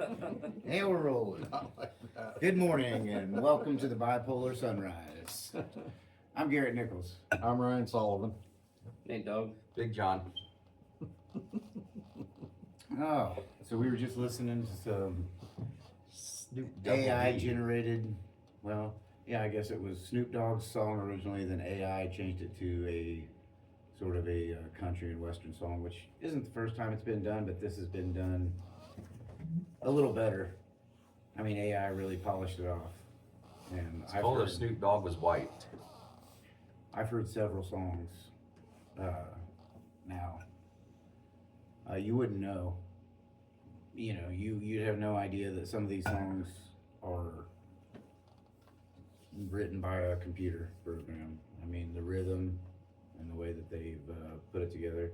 And we're rolling. Good morning and welcome to the Bipolar Sunrise. I'm Garrett Nichols. I'm Ryan Sullivan. Nate Dog. Big John. Oh, so we were just listening to some Snoop AI generated, well, yeah, I guess it was Snoop Dogg's song originally, then AI changed it to a sort of a country and western song, which isn't the first time it's been done, but this has been done a little better. I mean, AI really polished it off. And It's called if Snoop Dogg was white. I've heard several songs now. You wouldn't know. You know, you'd have no idea that some of these songs are written by a computer program. I mean, the rhythm and the way that they've put it together.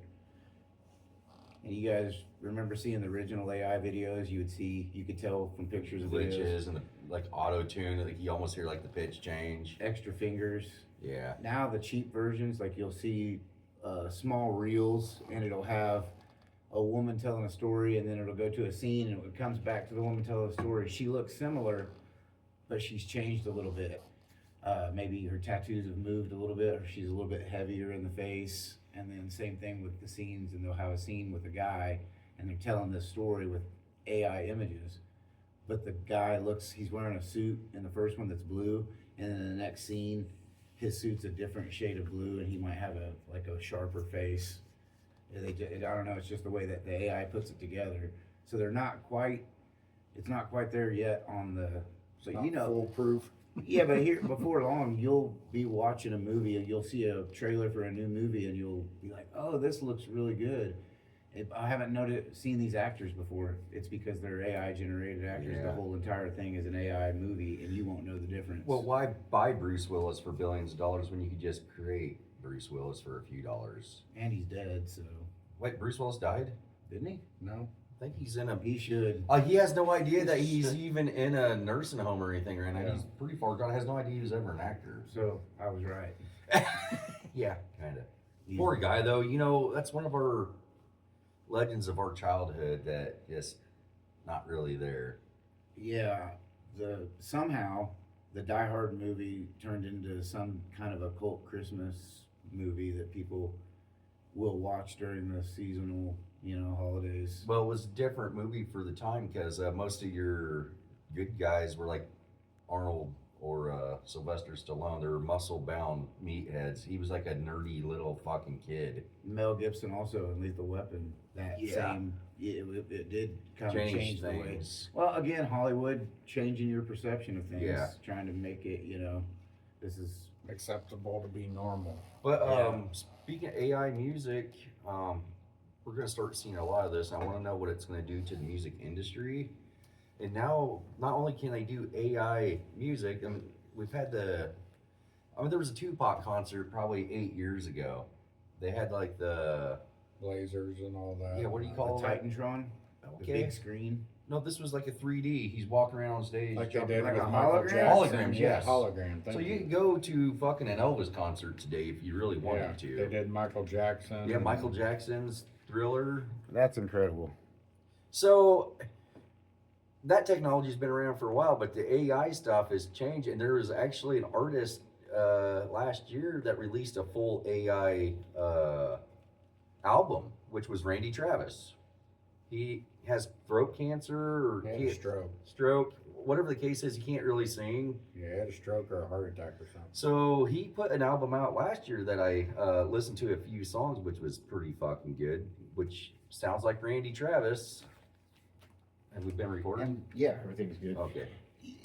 And you guys remember seeing the original AI videos? You could tell from pictures of videos. Glitches and the, like auto tune, like you almost hear like the pitch change. Extra fingers. Yeah. Now the cheap versions, like you'll see small reels, and it'll have a woman telling a story, and then it'll go to a scene, and it comes back to the woman telling the story. She looks similar, but she's changed a little bit. Maybe her tattoos have moved a little bit, or she's a little bit heavier in the face. And then same thing with the scenes, and they'll have a scene with a guy, and they're telling this story with AI images. But the guy he's wearing a suit in the first one that's blue, and then in the next scene, his suit's a different shade of blue, and he might have a sharper face. I don't know, it's just the way that the AI puts it together. So it's not quite there yet on the, so you know. Foolproof. Yeah, but here, before long, you'll be watching a movie and you'll see a trailer for a new movie and you'll be like, oh, this looks really good. I haven't seen these actors before. It's because they're AI generated actors. Yeah. The whole entire thing is an AI movie and you won't know the difference. Well, why buy Bruce Willis for billions of dollars when you could just create Bruce Willis for a few dollars? And he's dead, so. Wait, Bruce Willis died? Didn't he? No. I think he's in a. He should. He has no idea that he's even in a nursing home or anything right now. Yeah. He's pretty far gone. Has no idea he was ever an actor. So I was right. Yeah, kind of. He- Poor guy, though. You know, that's one of our legends of our childhood that is not really there. Yeah, somehow the Die Hard movie turned into some kind of a cult Christmas movie that people will watch during the seasonal, holidays. Well, it was a different movie for the time because most of your good guys were like Arnold or Sylvester Stallone. They were muscle-bound meatheads. He was like a nerdy little fucking kid. Mel Gibson also in Lethal Weapon. It did kind of change the way. things. Well, again, Hollywood changing your perception of things, Yeah. trying to make it, this is Acceptable to be normal. But Yeah. speaking of AI music, we're going to start seeing a lot of this. I want to know what it's going to do to the music industry. And now, not only can they do AI music, I mean, there was a Tupac concert probably 8 years ago. They had like the, Lasers and all that. yeah, what do you the call it? Titantron, the Okay. big screen. No, this was like a 3D. He's walking around on stage. Like they jumping did like with a Michael hologram? Jackson. Holograms, Yeah, yes. hologram. So Thank you can go to fucking an Elvis concert today if you really wanted Yeah, to. they did Michael Jackson. Yeah, Michael Jackson's Thriller. That's incredible. So that technology's been around for a while, but the AI stuff has changed. And there was actually an artist last year that released a full AI album, which was Randy Travis. He has throat cancer or He had a stroke. stroke, whatever the case is. He can't really sing. Yeah, he had a stroke or a heart attack or something. So he put an album out last year that I listened to a few songs, which was pretty fucking good, which sounds like Randy Travis. Have we been recording? And yeah, everything's good. Okay.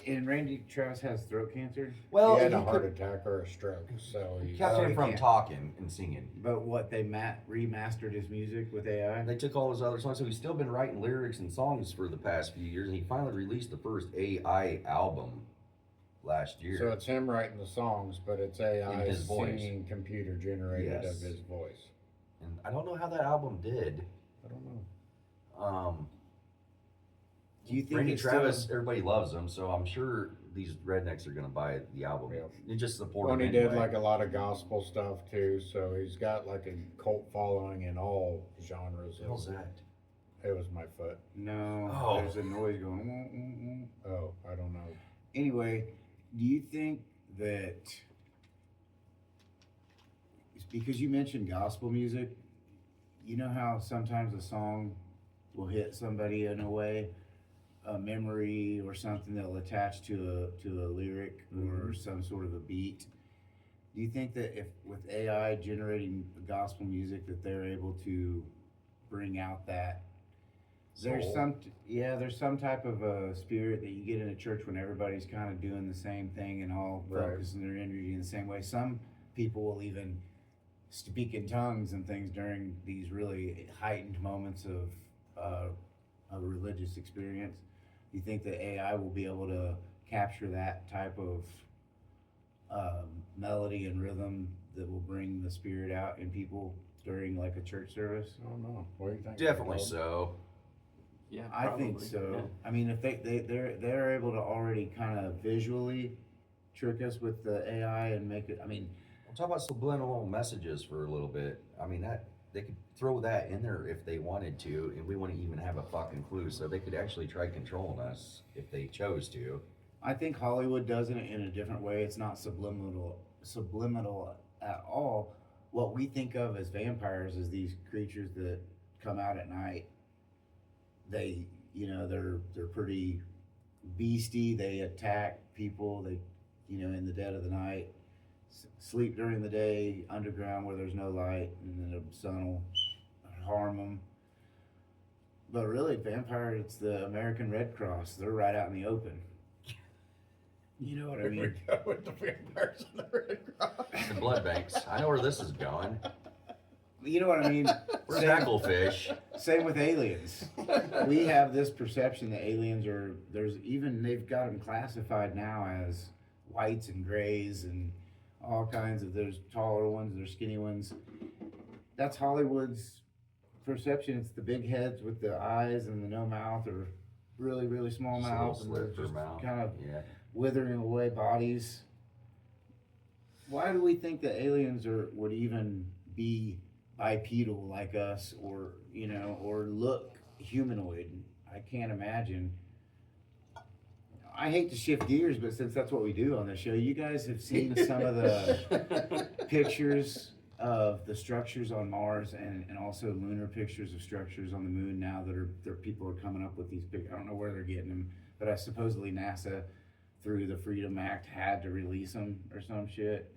And Randy Travis has throat cancer, Well, he had a he heart could- attack or a stroke, so he he. kept Oh, him he from can't. talking and singing. but what they remastered his music with AI. They took all his other songs, so he's still been writing lyrics and songs for the past few years, and he finally released the first AI album last year. So it's him writing the songs, but it's AI In his voice. singing computer generated Yes. of his voice. And I don't know how that album did. I don't know. Do you think Randy it's Travis, still- everybody loves him, so I'm sure these rednecks are going to buy the album. Yeah. You just support Well, him he did anyway. like a lot of gospel stuff too, so he's got like a cult following in all genres. What the hell's that? It was my foot. No, Oh. there's a noise going. "Mm, mm, mm." Oh, I don't know. Anyway, do you think that it's because you mentioned gospel music? You know how sometimes a song will hit somebody in a way, a memory or something that'll attach to a lyric or some sort of a beat. Do you think that if with AI generating gospel music that they're able to bring out that there's Soul. there's some type of a spirit that you get in a church when everybody's kind of doing the same thing and all Right. focusing their energy in the same way. Some people will even speak in tongues and things during these really heightened moments of a religious experience. Do you think that AI will be able to capture that type of melody and rhythm that will bring the spirit out in people during like a church service? I don't know. What do you think? Definitely Bob? so. Yeah, I think probably, so. yeah. I mean, if they're able to already kind of visually trick us with the AI and make it. I mean, We'll talk about subliminal messages for a little bit. I mean, that they could throw that in there if they wanted to, and we wouldn't even have a fucking clue. So they could actually try controlling us if they chose to. I think Hollywood does it in a different way. It's not subliminal at all. What we think of as vampires is these creatures that come out at night. They, they're pretty beastie. They attack people. They, in the dead of the night, sleep during the day underground where there's no light, and then the sun will harm them. But really, vampire, it's the American Red Cross. They're right out in the open. You know what I Here we mean? go with the vampires and the Red Cross. The blood banks. I know where this is going. You know what I mean? Where's Same- Hacklefish? Same with aliens. We have this perception that aliens are, they've got them classified now as whites and grays and all kinds of, there's taller ones, there's skinny ones. That's Hollywood's perception. It's the big heads with the eyes and the no mouth or really, really small Just a little mouth. And they're slit for just mouth. kind of Yeah. withering away bodies. Why do we think that aliens would even be bipedal like us, or or look humanoid? I can't imagine. I hate to shift gears, but since that's what we do on the show, you guys have seen some of the pictures of the structures on Mars and also lunar pictures of structures on the moon now that people are coming up with these big, I don't know where they're getting them, but supposedly NASA through the Freedom Act had to release them or some shit.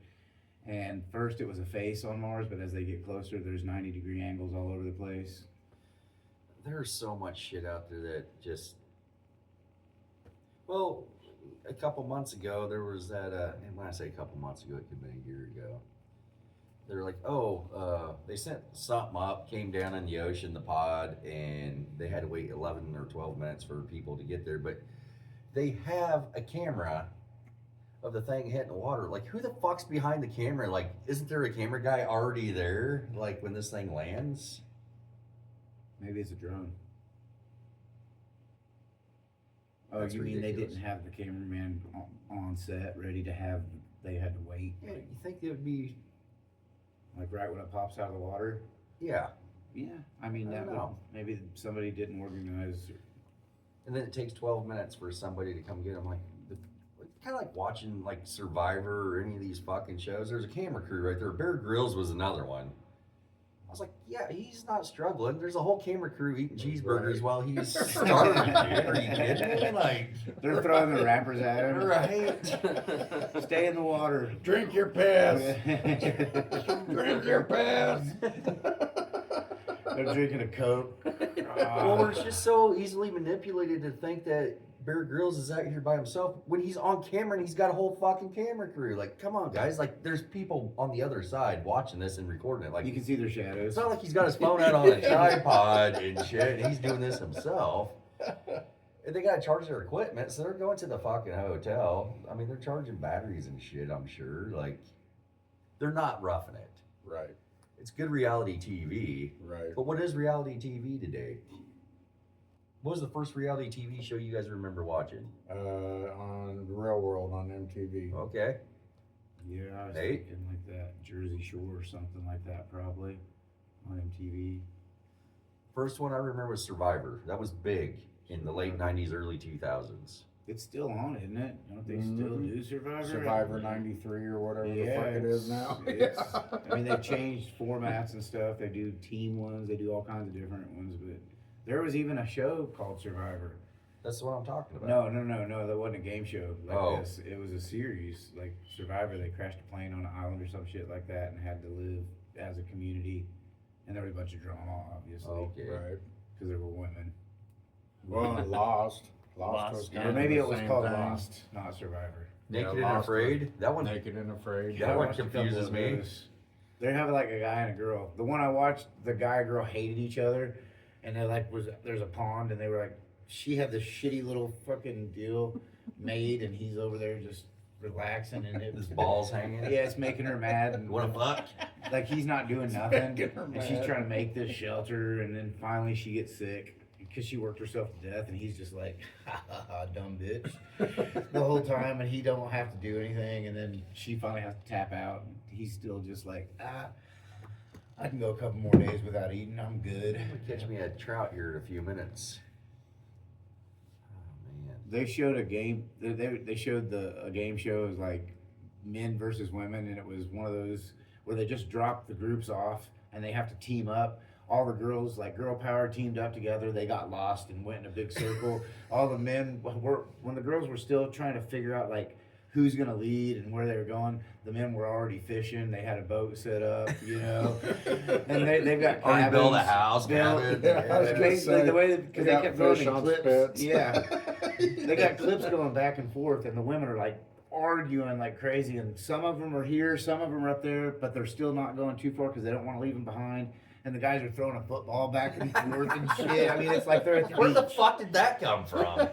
And first it was a face on Mars, but as they get closer, there's 90-degree angles all over the place. There's so much shit out there that just. Well, a couple months ago, there was that, and when I say a couple months ago, it could have been a year ago. They're like, they sent something up, came down in the ocean, the pod, and they had to wait 11 or 12 minutes for people to get there. But they have a camera of the thing hitting the water. Like, who the fuck's behind the camera? Like, isn't there a camera guy already there, like, when this thing lands? Maybe it's a drone. Oh, That's you mean they ridiculous. didn't have the cameraman on set ready to have, they had to wait? Yeah, you think it would be, Like right when it pops out of the water? yeah. Yeah, I mean, I that don't would, know. maybe somebody didn't organize. And then it takes 12 minutes for somebody to come get them. Like, kind of like watching like Survivor or any of these fucking shows. There's a camera crew right there. Bear Grylls was another one. I was like, yeah, he's not struggling. There's a whole camera crew eating cheeseburgers Right. while he's starving, dude. Are you kidding me? Like, They're throwing the wrappers at him. right? Stay in the water. Drink your piss. Drink your piss. They're drinking a Coke. Well, we're just so easily manipulated to think that Bear Grylls is out here by himself when he's on camera and he's got a whole fucking camera crew. Like, come on, guys. Like, there's people on the other side watching this and recording it. Like, You can see their shadows. it's not like he's got his phone out on a tripod and shit, and he's doing this himself. And they gotta charge their equipment, so they're going to the fucking hotel. I mean, they're charging batteries and shit, I'm sure. Like, they're not roughing it. Right, It's good reality TV. right. But what is reality TV today? What was the first reality TV show you guys remember watching? On the Real World on MTV. Okay. Yeah, I was Nate? thinking like that Jersey Shore or something like that, probably on MTV. First one I remember was Survivor. That was big in the late 90s, early 2000s. It's still on, isn't it? Don't they still do Survivor? Survivor 93 or whatever the fuck it is now. I mean, they've changed formats and stuff. They do team ones. They do all kinds of different ones. But there was even a show called Survivor. That's what I'm talking about. No. That wasn't a game show like Oh. this. It was a series like Survivor. They crashed a plane on an island or some shit like that and had to live as a community. And there was a bunch of drama, obviously, Okay. Right. because there were women. Well, Lost. Lost, Lost was yeah. kind Or of maybe the it was same called thing. Lost, not Survivor. Naked and Lost Afraid. That one. Naked and Afraid. That I one watched a couple confuses of me. those. They have like a guy and a girl. The one I watched, the guy and girl hated each other, and they like there's a pond, and they were like, she had this shitty little fucking deal made, and he's over there just relaxing, and it His balls hanging. yeah, it's making her mad, and You wanna fuck? like he's not doing nothing, Making her and she's mad. trying to make this shelter, and then finally she gets sick because she worked herself to death, and he's just like, ha ha ha, dumb bitch, the whole time, and he don't have to do anything, and then she finally has to tap out, and he's still just like, I can go a couple more days without eating, I'm good. Catch me a trout here in a few minutes. Oh man. They showed a game. They showed a game show. It was like men versus women, and it was one of those where they just drop the groups off and they have to team up. All the girls, like girl power, teamed up together. They got lost and went in a big circle. All the men were when the girls were still trying to figure out like who's gonna lead and where they were going. The men were already fishing. They had a boat set up, you know, and they've got Already cabins built a house, built. cabin. Yeah, I was gonna Basically, say, the way because they got kept throwing fish in on clips. spits. Yeah, they got clips going back and forth, and the women are like arguing like crazy. And some of them are here, some of them are up there, but they're still not going too far because they don't want to leave them behind. And the guys are throwing a football back and forth and shit. I mean, it's like they're at the Where the beach. fuck did that come from?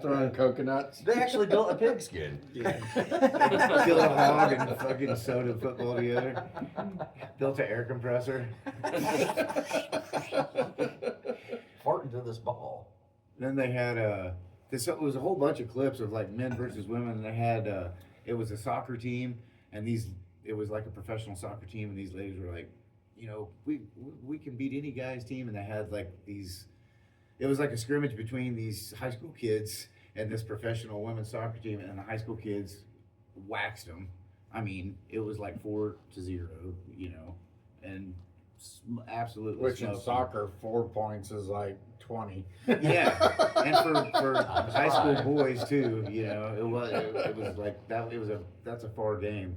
Throwing coconuts. They actually built a pigskin. Yeah. Killed a hog and fucking sewed a football together. Built an air compressor. Fart into this ball. Then they had this. It was a whole bunch of clips of like men versus women. And they had it was a soccer team, and it was like a professional soccer team, and these ladies were like, you know, we can beat any guy's team, and they had like these. It was like a scrimmage between these high school kids and this professional women's soccer team, and the high school kids waxed them. I mean, it was like 4-0, you know, and absolutely. Which in smoked them. soccer, 4 points is like 20. Yeah, and for high school boys too, you know, it was like that. That's a far game,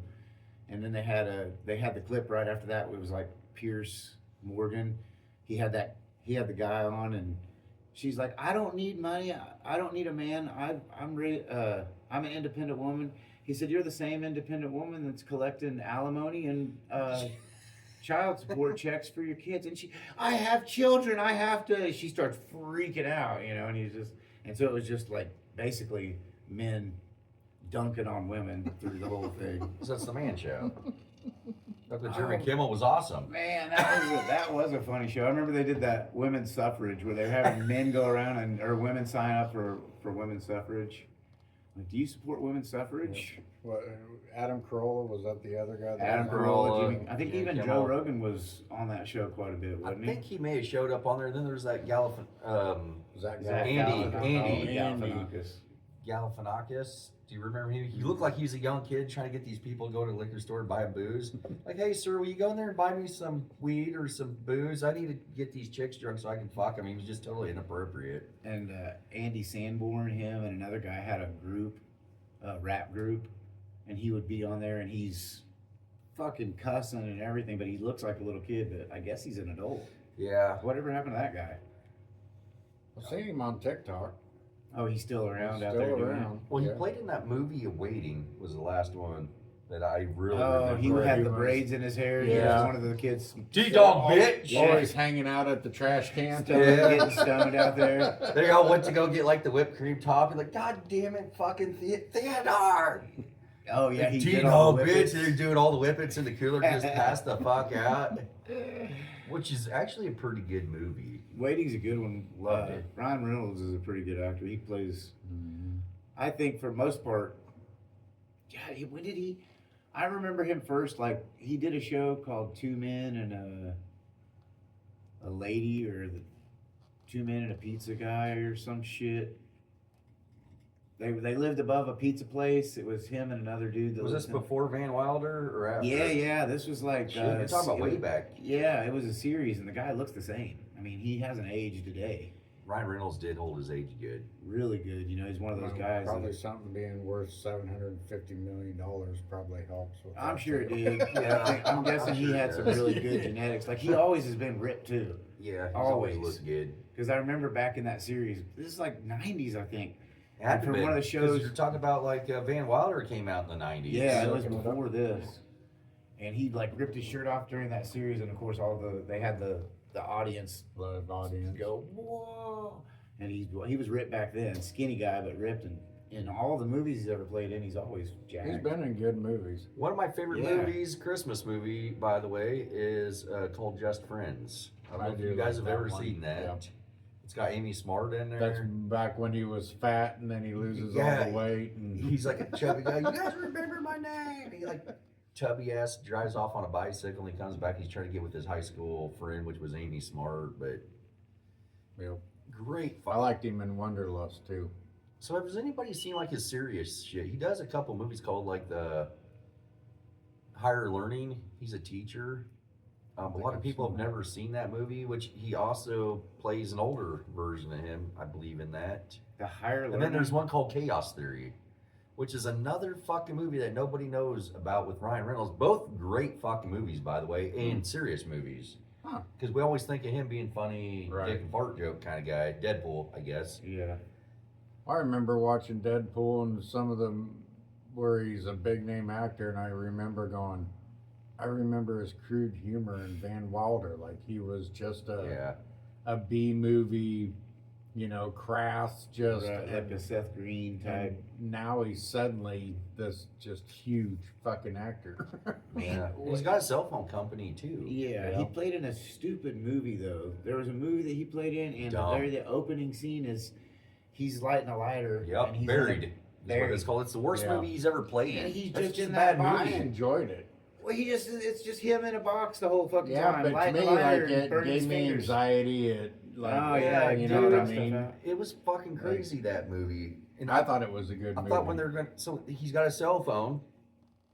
and then they had the clip right after that. It was like Pierce Morgan, he had the guy on, and she's like, I don't need money. I don't need a man. I'm an independent woman. He said, you're the same independent woman that's collecting alimony and child support checks for your kids. And I have children. I have to. She starts freaking out, you know. And so it was just like basically men dunking on women through the whole thing. So that's the man show. Dr. Jimmy Kimmel was awesome. Man, that was a funny show. I remember they did that women's suffrage where they were having men go around or women sign up for women's suffrage. Like, do you support women's suffrage? What, Adam Carolla, was that the other guy? Adam Carolla, Carolla, Jimmy. I think Jimmy even Kimmel. Joe Rogan was on that show quite a bit, I wasn't think he may have showed up on there. Then there's that Zach Andy Galifianakis. Galifianakis. Do you remember him? He looked like he was a young kid trying to get these people to go to the liquor store and buy booze. Like, hey, sir, will you go in there and buy me some weed or some booze? I need to get these chicks drunk so I can fuck them. He was just totally inappropriate. And Andy Sanborn, him and another guy had a group, a rap group, and he would be on there and he's fucking cussing and everything, but he looks like a little kid, but I guess he's an adult. Yeah. Whatever happened to that guy? I've seen him on TikTok. Oh, he's still around He's out still there doing it? around. Well, he Yeah. played in that movie Waiting was the last one that I really Oh, remember. he had he the was- braids in his hair. He Yeah. was one of the kids. G-Dog, bitch! Yeah. Always hanging out at the trash can. Getting stoned out there. They all went to go get like the whipped cream top. You're like, God damn it, fucking Theodore! Oh yeah, he did all T-Dog, the bitch! whippets. They're doing all the whippets in the cooler, just pass the fuck out. Which is actually a pretty good movie. Waiting's a good one. Loved it. Ryan Reynolds is a pretty good actor. He plays, I think for most part, God, when did he? I remember him first, like, he did a show called Two Men and a lady or the two men and a pizza guy or some shit. They lived above a pizza place. It was him and another dude. That Was this lived in- before Van Wilder or after? Yeah. This was like Shit, you're talking about way back. Yeah, it was a series, and the guy looks the same. I mean, he hasn't aged a day. Ryan Reynolds did hold his age good. Really good. You know, he's one of those guys. Probably that- something being worth $750 million probably helps with I'm that, sure it too. did. Yeah, I'm guessing I'm he sure had it some does. really good genetics. Like he always has been ripped too. Yeah, he's Always. always looked good. Because I remember back in that series, this is like '90s, I think. It had to From be, one of the 'cause shows- You're talking about like Van Wilder came out in the 90s. Yeah, it was Looking it up. before this. And he like ripped his shirt off during that series, and of course they had the audience The audience. go whoa, and he was ripped back then, skinny guy but ripped, and in all the movies he's ever played in, he's always jacked. He's been in good movies. One of my favorite Yeah. movies, Christmas movie, by the way, is called Just Friends. I don't know I if do you guys like have that ever one. seen that. Yeah. It's got Amy Smart in there. That's back when he was fat and then he loses all Yeah, the weight. And He's like a chubby guy. You guys remember my name? He like chubby ass drives off on a bicycle and he comes back. He's trying to get with his high school friend, which was Amy Smart. But Yep. great. I liked him in Wanderlust too. So has anybody seen like his serious shit? He does a couple movies called like the Higher Learning. He's a teacher. A lot of people have never seen that movie, which he also plays an older version of him, I believe, in that. The higher And then learning. there's one called Chaos Theory, which is another fucking movie that nobody knows about with Ryan Reynolds. Both great fucking movies, by the way, and serious movies. Huh. Because we always think of him being funny, Right. dick and fart joke kind of guy. Deadpool, I guess. Yeah. I remember watching Deadpool and some of them where he's a big name actor, and I remember his crude humor in Van Wilder, like he was just Yeah. a B movie, crass, just Right, like a Seth Green type. and now he's suddenly this just huge fucking actor. Yeah. He's got a cell phone company, too. Yeah, he played in a stupid movie though. There was a movie that he played in, and Dumb. the opening scene is he's lighting a lighter. Yep, and he's Buried. in a- That's what it's called. It's the worst Yeah. movie he's ever played And in. he's That's just a in bad that I movie. movie. enjoyed it. Well, it's just him in a box the whole fucking Yeah, time. but to lighting me, a lighter like and it burning his gave me fingers. anxiety. It like, Oh yeah, you dude, know what I that stuff mean. out. It was fucking crazy, that movie. And I thought it was a good I movie. thought when they're going to, so he's got a cell phone,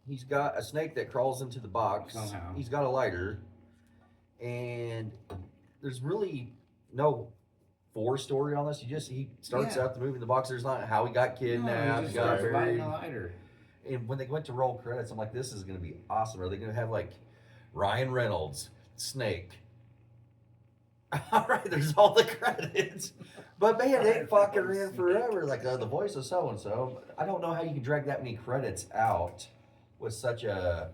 he's got a snake that crawls into the box, Somehow. he's got a lighter, and there's really no story on this. He starts Yeah. out the movie in the box. There's not how he got No, kidnapped, he he just got starts lighting buried. a lighter. And when they went to roll credits, I'm like, this is going to be awesome. Are they going to have like Ryan Reynolds, Snake? All right, there's all the credits. But man, they fucking ran forever. Like the voice of so and so. I don't know how you can drag that many credits out with such a.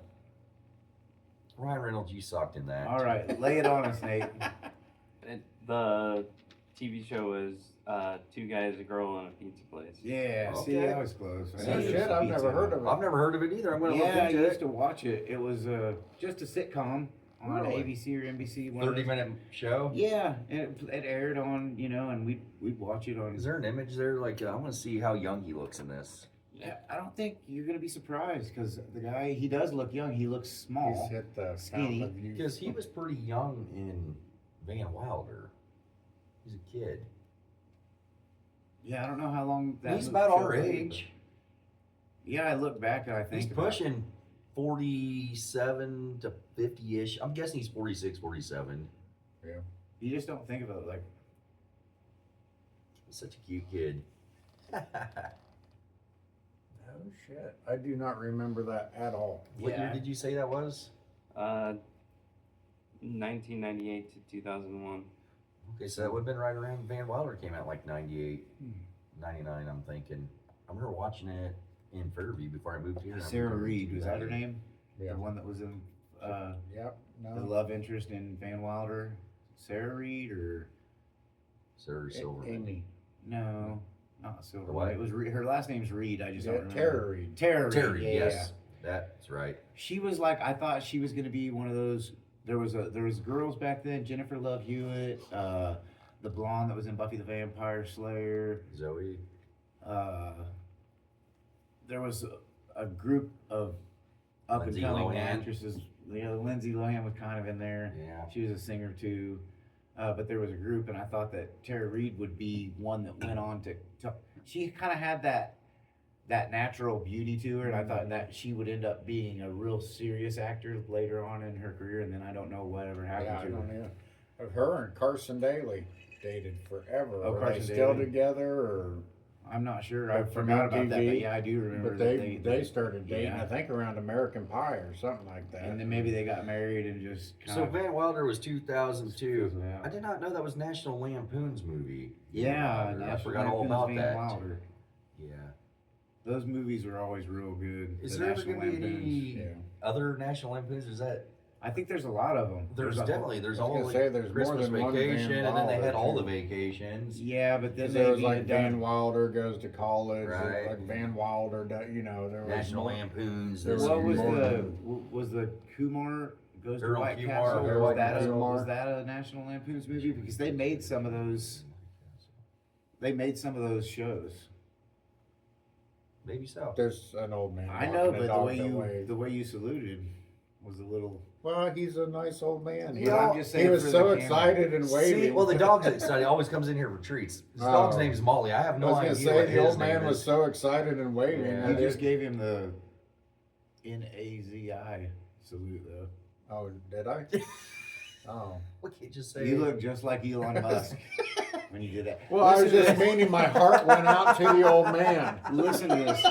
Ryan Reynolds, you sucked in that. All right, lay it on us, Nate. The TV show was two guys, a girl, and a pizza place. Yeah, see, Okay. I was close. Oh, shit, I've never heard of it. I've never heard of it either. I'm going to look Yeah, I into used it. to watch it. It was just a sitcom on Really? ABC or NBC. One of 30-minute those. show. Yeah, and it aired on, and we'd watch it on. Is there an image there? Like, I want to see how young he looks in this. Yeah, I don't think you're gonna be surprised because the guy, he does look young. He looks He's small. hit the Skinny. fountain of youth. Because he was pretty young in Van Wilder. He's a kid. Yeah, I don't know how long that. He's movie about show our was, age. but- Yeah, I look back and I think He's about- pushing 47 to 50-ish. I'm guessing he's 46, 47. You just don't think about it like. He's such a cute kid. Oh shit! I do not remember that at all. What year Yeah. did you say that was? 1998 to 2001. Okay, so that would have been right around Van Wilder came out, like 98, 99, I'm thinking. I remember watching it in Fairview before I moved here. and I Sarah moved Reed to was that her name? Yeah. The one that was in Yep. the No. love interest in Van Wilder. Sarah Reed or Sarah Silverman. Amy. no, not Silver. What? It was her last name's Reed. I just don't remember. Tara Reid. Tara Reid. Terry, yeah, yes. That's right. She was like, I thought she was gonna be one of those. There was girls back then. Jennifer Love Hewitt, the blonde that was in Buffy the Vampire Slayer. Zoe. There was a group of up and Lindsay coming Lohan. actresses. Yeah, Lindsay Lohan was kind of in there. Yeah. She was a singer too. but there was a group, and I thought that Tara Reid would be one that went on to she kind of had that natural beauty to her, and I thought that she would end up being a real serious actor later on in her career, and then I don't know whatever happened Yeah, I to don't her. know. Her and Carson Daly dated forever. Oh, Are Carson they still Daly? together, or? I'm not sure. I From forgot about that, MTV, but yeah, I do remember But that they started dating, yeah. I think, around American Pie or something like that. And then maybe they got married and just kind So of. Van Wilder was 2002. fizzled out. I did not know that was National Lampoon's movie. Van Yeah, Wilder. I National forgot all Lampoon's about Van that. Wilder. Yeah. Those movies were always real good. Is the there ever National going to be Lampoons. any Yeah. other National Lampoons? Is that I think there's a lot of them. there's a whole- definitely I was all gonna like say, there's more Christmas than one Van Vacation, and then they had Wilder, all the too. vacations. Yeah, but then Because they there was like done- Van Wilder goes to college, Right. like Van Wilder, you know, there was National more. Lampoons. There this What was more year. the Kumar goes to Earl White Kumar, Castle? Earl Was that, Kumar. was that a National Lampoon's movie? Because they made some of those. They made some of those shows. Maybe so. There's an old man. I walking know, a but the dog way that you way. the way you saluted was a little. Well, he's a nice old man. But I'm just saying He was for so the camera. excited and waving. See, well, the dog's excited. He always comes in here for treats. His dog's Oh. name is Molly. I have I no was gonna idea say what the his old man name was is. so excited and waving. Yeah. He that just it- gave him the NAZI salute though. Oh, did I? Oh. We can't just say. You look just like Elon Musk when you did that. Well, I was Listen to just this. meaning my heart went out to the old man. Listen to this.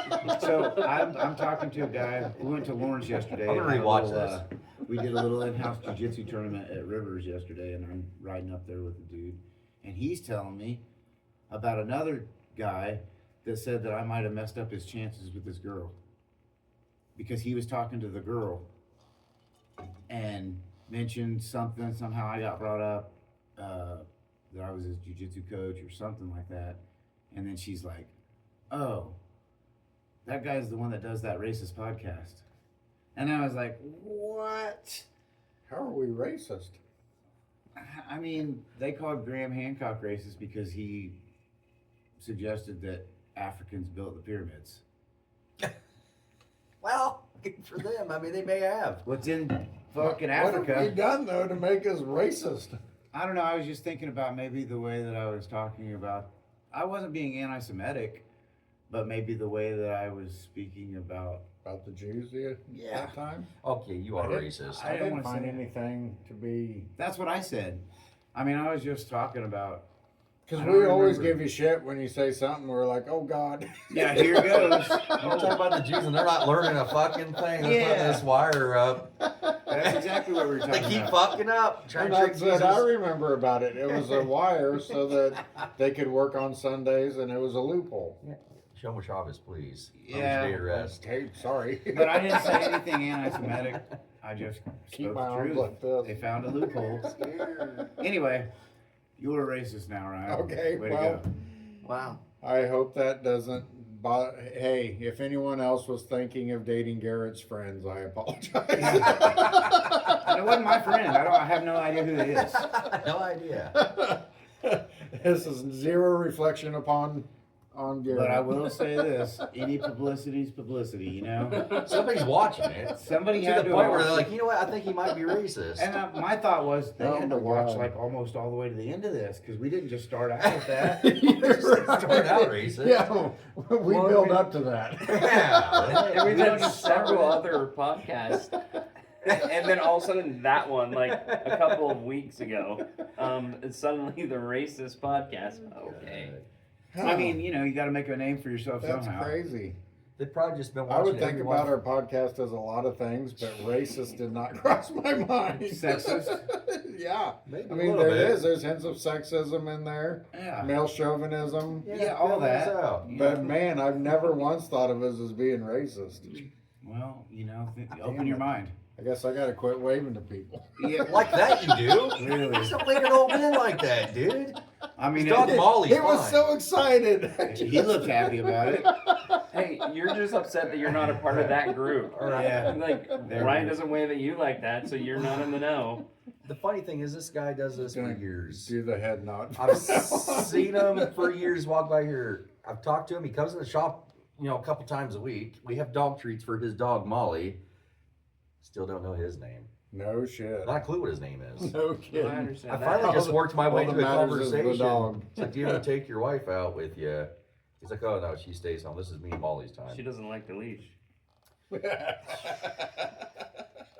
So I'm talking to a guy. We went to Lawrence yesterday. I'm gonna and had a rewatch little, this. We did a little in-house jiu-jitsu tournament at Rivers yesterday, and I'm riding up there with a dude, and he's telling me about another guy that said that I might have messed up his chances with this girl because he was talking to the girl and mentioned something. Somehow I got brought up that I was his jiu-jitsu coach or something like that, and then she's like, "Oh, that guy's the one that does that racist podcast." And I was like, "What?" How are we racist? I mean, they called Graham Hancock racist because he suggested that Africans built the pyramids. Well, good for them. I mean, they may have. What's in fucking What have we Africa? done though to make us racist? I don't know. I was just thinking about maybe the way that I was talking about. I wasn't being anti-Semitic, but maybe the way that I was speaking about. About the Jews that time? Okay, you are racist. I I don't didn't wanna find say- anything to be. That's what I said. I mean, I was just talking about. Because I we don't always remember. give you shit when you say something. We're like, oh God. Yeah, here goes. Don't talk about the Jews and they're not learning a fucking thing. They're Yeah. putting this wire up. That's exactly what we were talking They keep about. fucking up. Trying And to trick that's what I Jesus. remember about it. It was a wire so that they could work on Sundays, and it was a loophole. Show me Shabbos, please. Yeah. Day to rest. Hey, sorry. But I didn't say anything anti-Semitic. I just Keep spoke my the arms truth. like this. They found a loophole. Anyway, you're a racist now, Ryan. Okay, Way well. to go. Wow. I hope that doesn't bother. Hey, if anyone else was thinking of dating Garrett's friends, I apologize. It wasn't my friend. I have no idea who it is. No idea. This is zero reflection upon Garrett. But I will say this: any publicity is publicity. You know, Somebody's watching it. somebody To had the to point where watch they're it. like, you know what? I think he might be racist. And my thought was they Oh had to my watch God. like almost all the way to the end of this because we didn't just start out with that. You just started out racist. Yeah, we Well, build I mean- up to that. Yeah. And we've We had don't just several start other podcasts. And then all of a sudden, that one, like a couple of weeks ago, is suddenly the racist podcast. Okay. I mean, you know, you got to make a name for yourself that's somehow. crazy. They've probably just been watching I would think everyone- about our podcast as a lot of things, but racist did not cross my mind. Sexist? Yeah. Maybe I a mean, little there bit. is. There's hints of sexism in there, Yeah. male chauvinism. Yeah, all that. So. You But know? man, I've never once thought of us as being racist. Well, you know, open your mind. I guess I gotta quit waving to people. Yeah, Like that, you do? Really? Stop making an old man like that, dude. I mean, Dog it- Molly's He was fine. so excited. he looked happy about it. Hey, you're just upset that you're not a part of that group. Yeah. Like, There Ryan it is. doesn't wave at you like that, so you're not in the know. The funny thing is, this guy does this for Gonna years. Do the head nod. I've seen him for years walk by here. I've talked to him. He comes in the shop, you know, a couple times a week. We have dog treats for his dog Molly. Still don't know his name. No shit. Not a clue what his name is. No I kidding. understand I that. finally just worked my way All to that a matters is the conversation. dog. It's like, do you ever take your wife out with you? He's like, oh no, she stays home. This is me and Molly's time. She doesn't like the leash.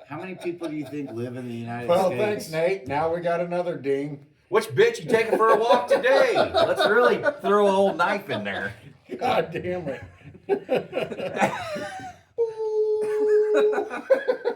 How many people do you think live in the United Well, States? thanks, Nate. Now we got another ding. Which bitch you taking for a walk today? Let's really throw an old knife in there. God damn it.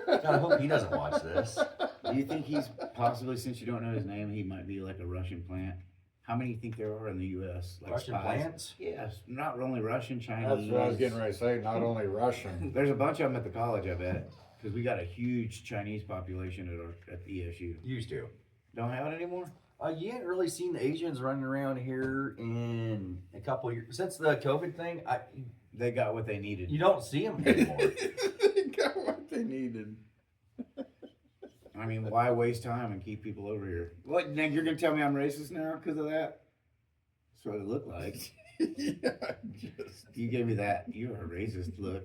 God, I hope he doesn't watch this. Do you think he's possibly, since you don't know his name, he might be like a Russian plant? How many do you think there are in the U.S.? Like Russian spies? plants? Yes, not only Russian, Chinese. That's what I was getting ready to say. Not only Russian. There's a bunch of them at the college, I bet, because we got a huge Chinese population at the ESU. Used to. Don't have it anymore? You hadn't really seen the Asians running around here in a couple of years. Since the COVID thing, They got what they needed. you don't see them anymore. They got what they needed. I mean, why waste time and keep people over here? What, Nick, you're going to tell me I'm racist now because of that? That's what it looked like. Yeah, just. You gave me that. You're a racist look.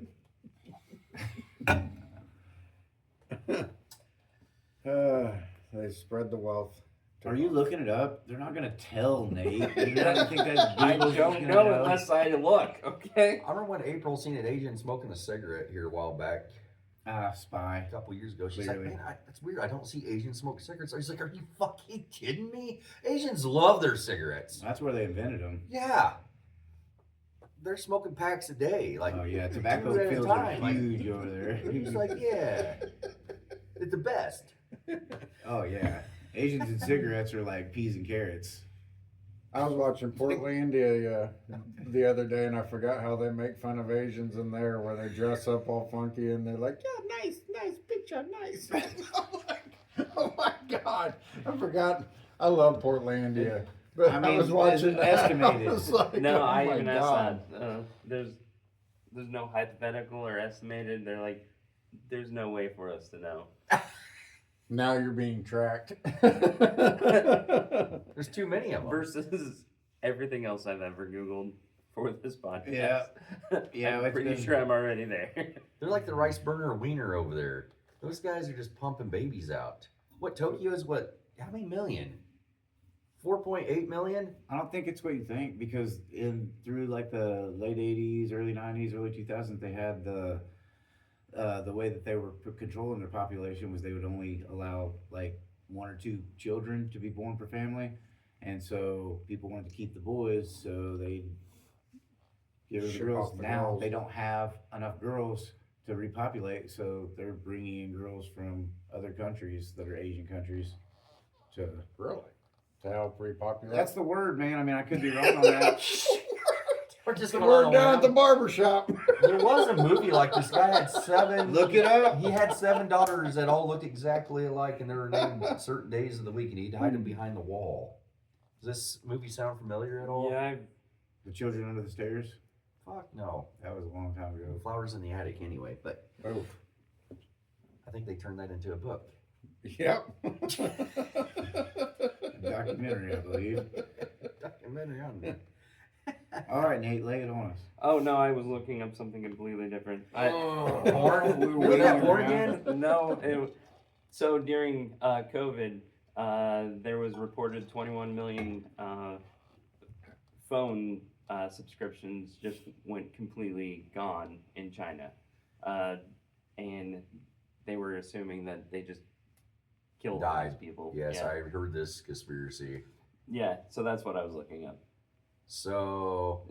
They spread the wealth. Are you looking it up? They're not going to tell, Nate. You don't think that I Google's don't gonna know unless I look, okay? I remember when April seen an Asian smoking a cigarette here a while back, Spy. a couple years ago. She's Clearly. like, man, that's weird. I don't see Asians smoke cigarettes. I was like, are you fucking kidding me? Asians love their cigarettes. That's where they invented them. Yeah. They're smoking packs a day. Like, Oh, yeah. 2 Tobacco at a fields are time. Like, huge over there. he's like, yeah. It's the best. Oh, yeah. Asians and cigarettes are like peas and carrots. I was watching Portlandia the other day, and I forgot how they make fun of Asians in there, where they dress up all funky, and they're like, "Yeah, nice picture, nice." I'm like, oh my god, I forgot. I love Portlandia, but I I, mean, was watching that, estimated. I was like, No, oh I my even god. asked that. There's no hypothetical or estimated. They're like, there's no way for us to know. Now you're being tracked. There's too many of them. Versus everything else I've ever Googled for this podcast. Yeah. Yeah, I'm it's pretty been- sure I'm already there. They're like the rice burner wiener over there. Those guys are just pumping babies out. What, Tokyo's what? How many million? 4.8 million? I don't think it's what you think because through like the late 80s, early 90s, early 2000s, they had the way that they were controlling their population was they would only allow like 1 or 2 children to be born per family, and so people wanted to keep the boys, so they get rid of the Ship girls. off the Now girls. they don't have enough girls to repopulate, so they're bringing in girls from other countries that are Asian countries to. Really? To help repopulate? That's the word, man. I mean, I could be wrong on that. We're just the gonna word let down at the them barber shop. There was a movie like this guy had 7. Look it up. He had 7 daughters that all looked exactly alike, and they were named certain days of the week, and he'd hide them behind the wall. Does this movie sound familiar at all? Yeah, The Children Under the Stairs. Fuck no. That was a long time ago. Flowers in the Attic anyway, but Oof. I think they turned that into a book. Yep. Documentary, I believe. Documentary on there. All right, Nate, lay it on us. Oh no, I was looking up something completely different. Porn? We were Remember waiting that porn around. again? No, so during COVID, there was reported 21 million phone subscriptions just went completely gone in China, and they were assuming that they just killed all Died. these people. Yes, yeah. I heard this conspiracy. Yeah, so that's what I was looking up. So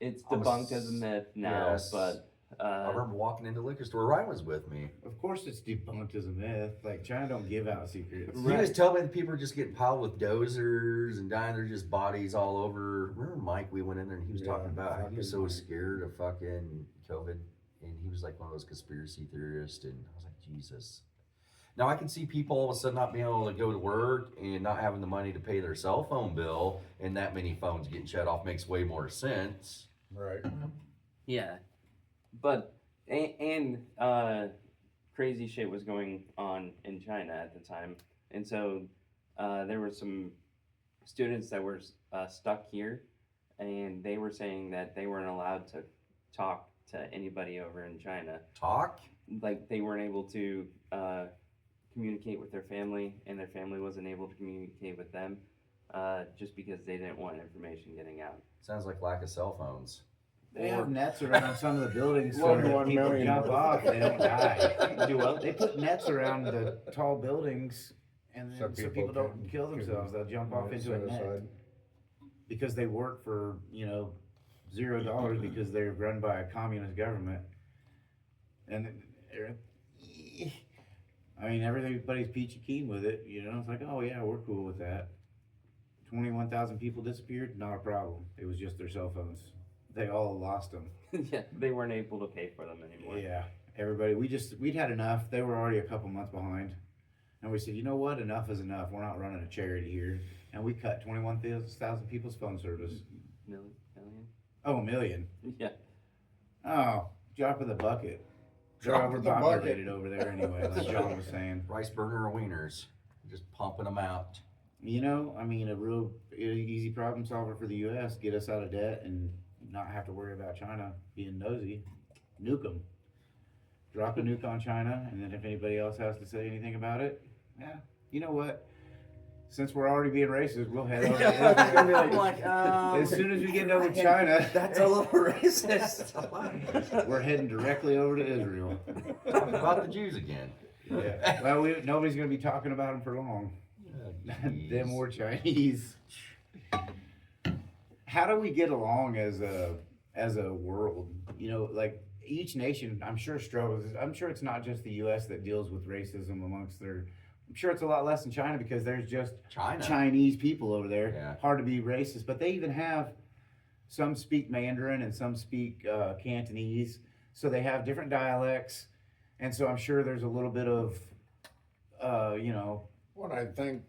It's I'm debunked as a myth now, yes. but I remember walking into the liquor store. Ryan was with me. Of course, it's debunked as a myth. Like China don't give out secrets. He was telling me that people are just getting piled with dozers and dying. They're just bodies all over. Remember Mike? We went in there and he was Yeah, talking about how he was so fucking Mike. scared of fucking COVID, and he was like one of those conspiracy theorists. And I was like, Jesus. Now I can see people all of a sudden not being able to go to work and not having the money to pay their cell phone bill, and that many phones getting shut off makes way more sense. Right. yeah, but and crazy shit was going on in China at the time, and so there were some students that were stuck here, and they were saying that they weren't allowed to talk to anybody over in China. Talk? Like they weren't able to communicate with their family, and their family wasn't able to communicate with them, just because they didn't want information getting out. Sounds like lack of cell phones. They have nets around some of the buildings so One to that 1 people million jump worth. off, they don't die. Do well. They put nets around the tall buildings, and then, so people don't can- kill themselves. They'll jump off commit into a net suicide. because they work for $0 because they're run by a communist government. And I mean, everybody's peachy keen with it. It's like, oh yeah, we're cool with that. 21,000 people disappeared, not a problem. It was just their cell phones. They all lost them. Yeah, they weren't able to pay for them anymore. Yeah, everybody. We'd had enough. They were already a couple months behind, and we said, you know what? Enough is enough. We're not running a charity here, and we cut 21,000 people's phone service. Million? Oh, a million. Yeah. Oh, drop of the bucket. They're Drop of the bucket. overpopulated over there anyway, like John was saying. Rice burger or wieners, just pumping them out. I mean, a real easy problem solver for the U.S. Get us out of debt and not have to worry about China being nosy. Nuke them. Drop a nuke on China, and then if anybody else has to say anything about it, yeah, you know what? Since we're already being racist, we'll head over to Israel. I'm like, As soon as we get done with China, that's a little racist. we're heading directly over to Israel. Talk about the Jews again. Yeah. Well, nobody's going to be talking about them for long. Them or Chinese. How do we get along as a world? Like each nation, I'm sure struggles. I'm sure it's not just the U.S. that deals with racism amongst their. I'm sure it's a lot less in China because there's just China. Chinese people over there. Yeah. Hard to be racist, but they even have some speak Mandarin and some speak Cantonese, so they have different dialects, and so I'm sure there's a little bit of, What I think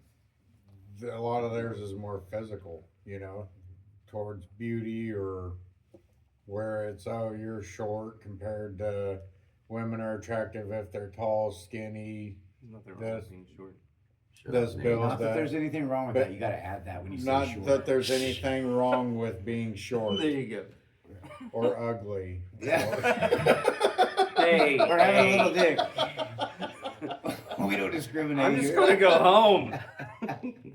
a lot of theirs is more physical, towards beauty, or where it's, oh, you're short compared to women are attractive if they're tall, skinny, Nothing wrong That's- with being short. this build. not that that- there's anything wrong with but that. You got to add that when you say Not short. that there's anything wrong with being short There you go. or ugly. Yeah. Hey, Or have a hey. little dick. We don't discriminate. I'm just here. gonna go home.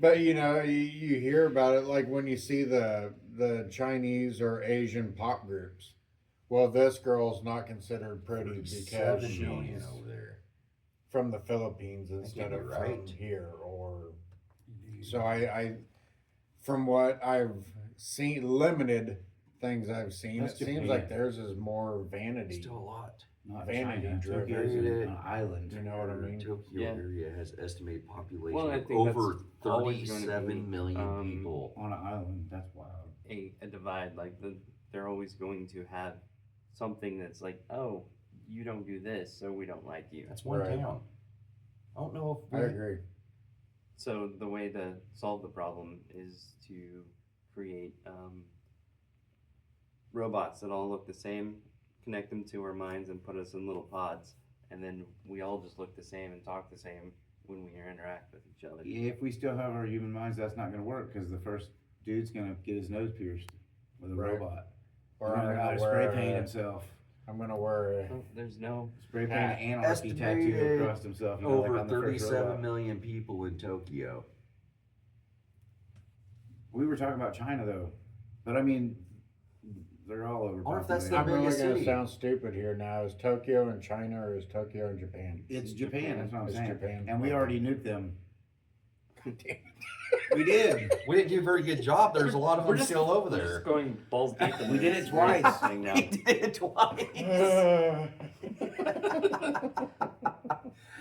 But you hear about it like when you see the Chinese or Asian pop groups. Well, this girl's not considered pretty because 7 she's million over there. from the Philippines instead can't of be right. from here. Or so I from what I've seen, limited things I've seen, That's it seems Japan. like theirs is more vanity. Still a lot. Not vanity China. driven. Tokyo's an island. You know what I mean? Tokyo Yeah. area has estimated population Well, I of think over that's always gonna be, 37 million people. On an island. That's wild. a divide. Like they're always going to have something that's like, oh, you don't do this, so we don't like you. That's one Right. town. I don't know if I agree. So the way to solve the problem is to create robots that all look the same, connect them to our minds, and put us in little pods, and then we all just look the same and talk the same when we interact with each other. If we still have our human minds, that's not going to work because the first dude's going to get his nose pierced with a Right. robot. Or He's I'm gonna know how gonna to spray wear paint a, himself. I'm gonna wear a, Oh, there's no. Spray paint an anarchy tattoo estimated across himself. over like on the first 37 robot. million people in Tokyo. We were talking about China though, but I mean, they're all over. Wonder if that's I'm really biggest gonna city. sound stupid here now. Is Tokyo in China or is Tokyo in Japan? It's Japan. That's what I'm It's saying. Japan. And we Okay. already nuked them. God damn it. We did. We didn't do a very good job. There's a lot of them still over We're there. just going balls deep. In We did this it twice. thing now. We did it twice.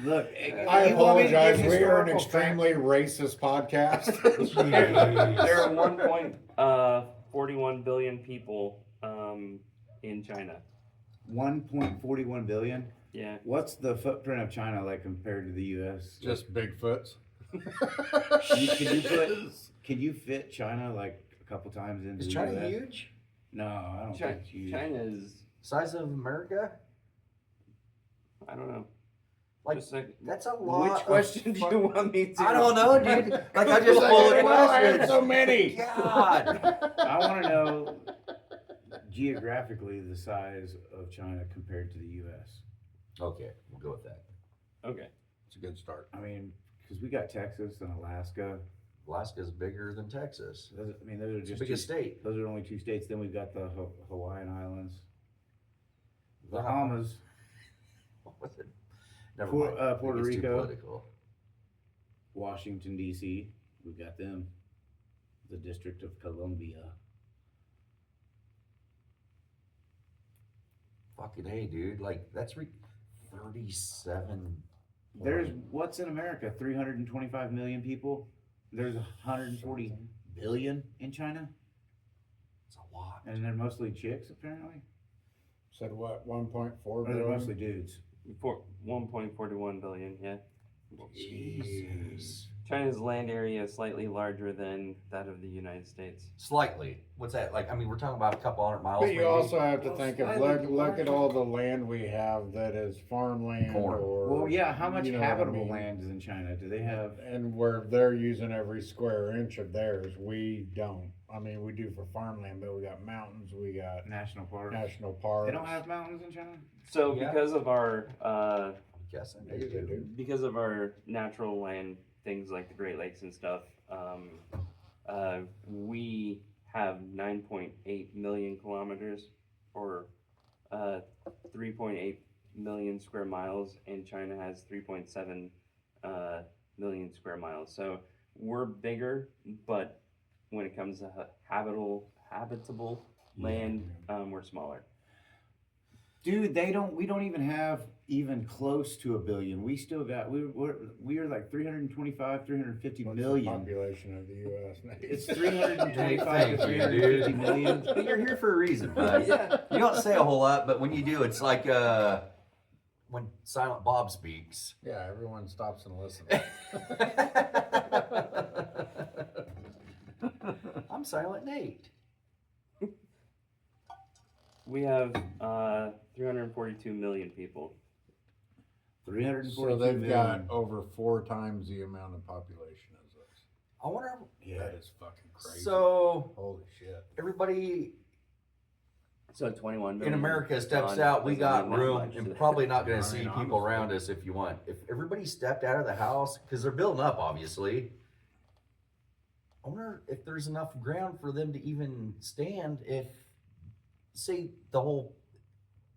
Look, I you want me to give apologize. We are an historical extremely racist podcast. There are 1.41 billion people in China. 1.41 billion. Yeah. What's the footprint of China like compared to the U.S.? Just Bigfoots. Can you fit China like a couple times into Is the China US? huge? No, I don't think it's huge. China is, Size of America? I don't know. Like, Just like, that's a lot. which question do you want me to? I don't know, dude. Like, I just Like, full I of know, I have questions. so many. God. I want to know geographically the size of China compared to the U.S. Okay, we'll go with that. Okay. It's a good start. I mean, because we got Texas and Alaska. Alaska's bigger than Texas. Those, I mean, those are It's the just biggest state. Those are only 2 states. Then we've got the Hawaiian Islands, Uh-huh. Bahamas, What was it? Never Puerto- mind. I think Puerto it's too Rico. political. Washington D.C. We've got them. The District of Columbia. Fucking hey, dude. Like, that's 37. There's what's in America? 325 million people. There's 140 billion in China, It's a lot. and they're mostly chicks apparently. Said what? 1.4 Or they're billion. mostly dudes. 1.41 billion. Yeah. Jesus. China's land area is slightly larger than that of the United States. Slightly. What's that? Like, I mean, we're talking about a couple hundred miles. But you maybe. also have to Well, think of slightly look at larger. all the land we have that is farmland Corn. or Well, yeah. How much you know what I habitable mean? land is in China? Do they have? And where they're using every square inch of theirs, we don't. I mean, we do for farmland, but we got mountains, we got National parks. national parks. They don't have mountains in China. So Yeah. because of our I'm guessing Maybe they do. because of our natural land, things like the Great Lakes and stuff, we have 9.8 million kilometers, or 3.8 million square miles, and China has 3.7 million square miles. So we're bigger, but when it comes to habitable land, we're smaller. Dude, we don't even have even close to a billion. We still got, we are like 325, 350 What's the million. population of the U.S. It's Hey, 325 thank to you, 350 dude. million. But you're here for a reason, bud. You don't say a whole lot, but when you do, it's like when Silent Bob speaks. Yeah, everyone stops and listens. I'm Silent Nate. We have 342 million people. 342 So they've million. got over 4 times the amount of population as us. I wonder. Yeah. That is fucking crazy. So Holy shit. everybody So 21 in million. America steps on out. We doesn't got mean that room, much. and probably not going I to see mean, people honestly. around us if you want. If everybody stepped out of the house, because they're building up, obviously. I wonder if there's enough ground for them to even stand. If, say, the whole,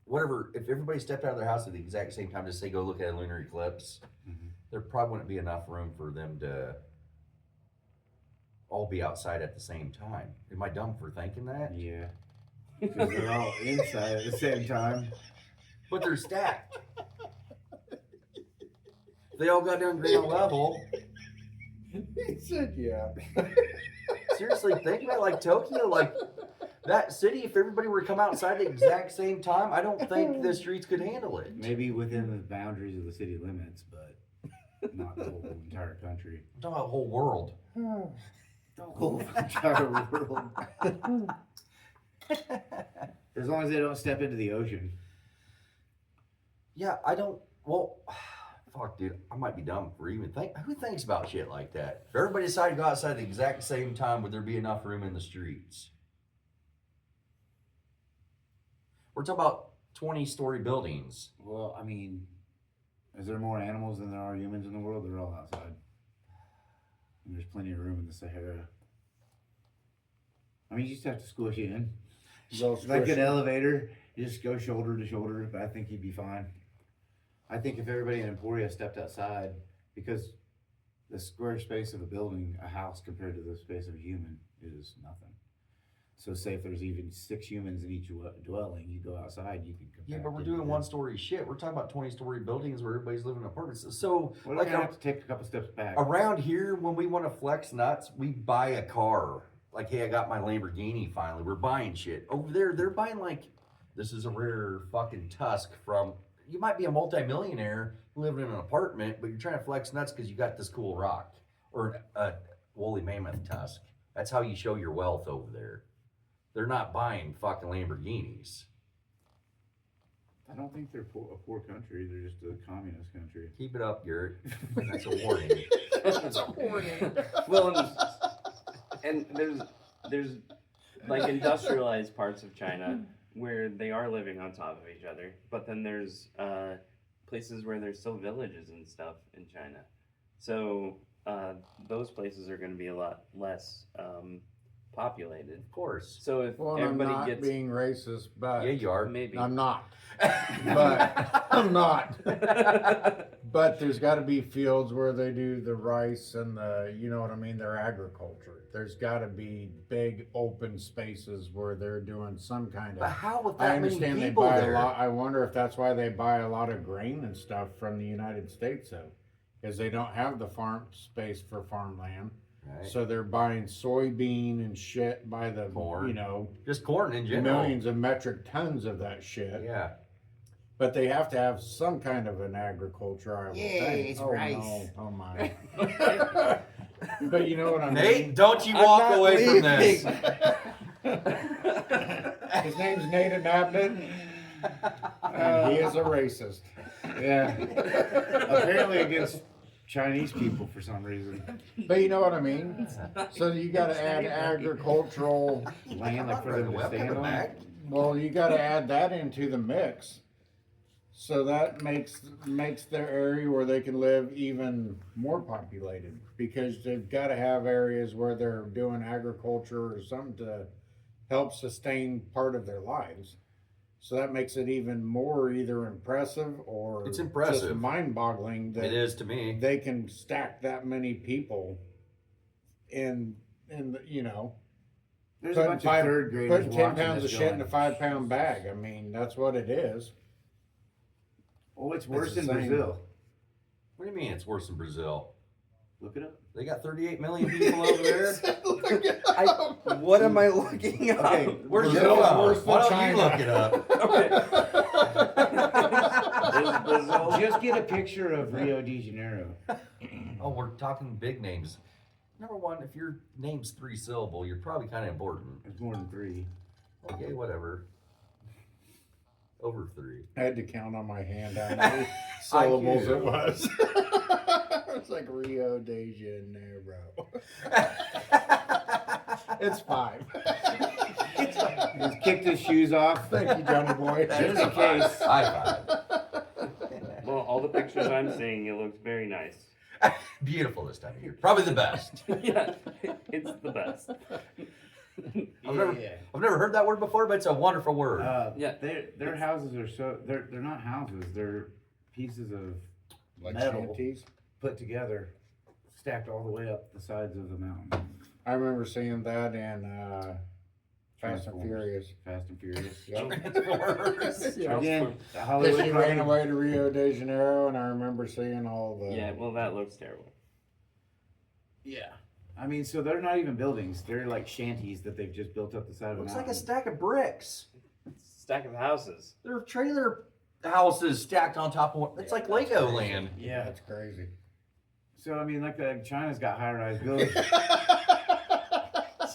whatever, if everybody stepped out of their house at the exact same time to say go look at a lunar eclipse, Mhm. there probably wouldn't be enough room for them to all be outside at the same time. Am I dumb for thinking that? Yeah. Because they're all inside at the same time. But they're stacked. They all got down ground level. He said, yeah. Seriously, think about like Tokyo, like that city. If everybody were to come outside at the exact same time, I don't think the streets could handle it. Maybe within the boundaries of the city limits, but not the whole entire country. I'm talking about the whole world. The whole entire world. As long as they don't step into the ocean. Yeah, I don't. Well, fuck, dude, I might be dumb for even think. Who thinks about shit like that? If everybody decided to go outside at the exact same time, would there be enough room in the streets? We're talking about 20-story buildings. Well, I mean, is there more animals than there are humans in the world? They're all outside. And there's plenty of room in the Sahara. I mean, you just have to squish in. Go It's like an squishy. elevator, you just go shoulder to shoulder, but I think you'd be fine. I think if everybody in Emporia stepped outside, because the square space of a building, a house compared to the space of a human is nothing. So say if there's even 6 humans in each dwelling, you go outside, you can Yeah, compact but we're into doing that. 1-story shit. We're talking about 20-story buildings where everybody's living in apartments. So, We're like, gonna have to take a couple steps back. around here, when we want to flex nuts, we buy a car. Like, hey, I got my Lamborghini finally. We're buying shit. Over there, they're buying, like, this is a rare fucking tusk from, you might be a multimillionaire living in an apartment, but you're trying to flex nuts because you got this cool rock or a woolly mammoth tusk. That's how you show your wealth over there. They're not buying fucking Lamborghinis. I don't think they're a poor country. They're just a communist country. Keep it up, Garrett. That's a warning. That's a warning. Well, and there's like industrialized parts of China where they are living on top of each other, but then there's places where there's still villages and stuff in China. So those places are going to be a lot less populated. Of course. So if Well, I'm everybody not gets being racist, but Yeah, you are. maybe, I'm not. But I'm not. But there's got to be fields where they do the rice and the, you know what I mean, their agriculture. There's got to be big open spaces where they're doing some kind But of. how with I that many understand they people buy there? a lot. I wonder if that's why they buy a lot of grain and stuff from the United States, though, because they don't have the farm space for farmland. Right. So they're buying soybean and shit by the, Corn. you know, Just corn in general. millions of metric tons of that shit. Yeah. But they have to have some kind of an agriculture, I would think. it's Oh, rice. no. Oh my. But you know what I mean? Nate, don't you I'm walk not away from this. His name's Nate Abnett, and he is a racist. Yeah. Apparently against Chinese people for some reason. But you know what I mean? So you got to add agricultural. Land like for them to stand on. Well, you got to add that into the mix. So that makes their area where they can live even more populated, because they've got to have areas where they're doing agriculture or something to help sustain part of their lives. So that makes it even more either impressive or It's impressive. just mind-boggling that It is to me. they can stack that many people in the, you know, There's a bunch of third graders putting 10 watching pounds this of shit in going, a 5-pound bag. I mean, that's what it is. oh, it's worse the in same. Brazil. What do you mean it's worse in Brazil? Look it up. They got 38 million people over there. what am I looking up? Okay, Where's Brazil your is phone? worse than Why don't China. you look it up? Is Brazil? Just get a picture of Rio de Janeiro. Oh, we're talking big names. Number one, if your name's 3-syllable, you're probably kind of important. It's more than 3. Okay, whatever. Over 3. I had to count on my hand how many syllables it was. It's like Rio de Janeiro. It's 5. He's kicked his shoes off. Thank you, Johnny boy. Just in case. High Well, all the pictures I'm seeing, it looks very nice. five. Beautiful this time of year. Probably the best. Yeah, it's the best. I've never heard that word before, but it's a wonderful word. Yeah. Their houses are so they're not houses. They're pieces of Like metal shanties. put together, stacked all the way up the sides of the mountain. I remember seeing that in Fast and Transformers. Furious. Fast and Furious. Transformers. Yeah. Again, Because Hollywood. she ran away to Rio de Janeiro, and I remember seeing all the. Yeah, well, that looks terrible. Yeah. I mean, so they're not even buildings. They're like shanties that they've just built up the side of a Looks mountain. like a stack of bricks. Stack of houses. They're trailer houses stacked on top of one. It's like Lego land. Yeah. That's crazy. So I mean, like China's got high-rise buildings.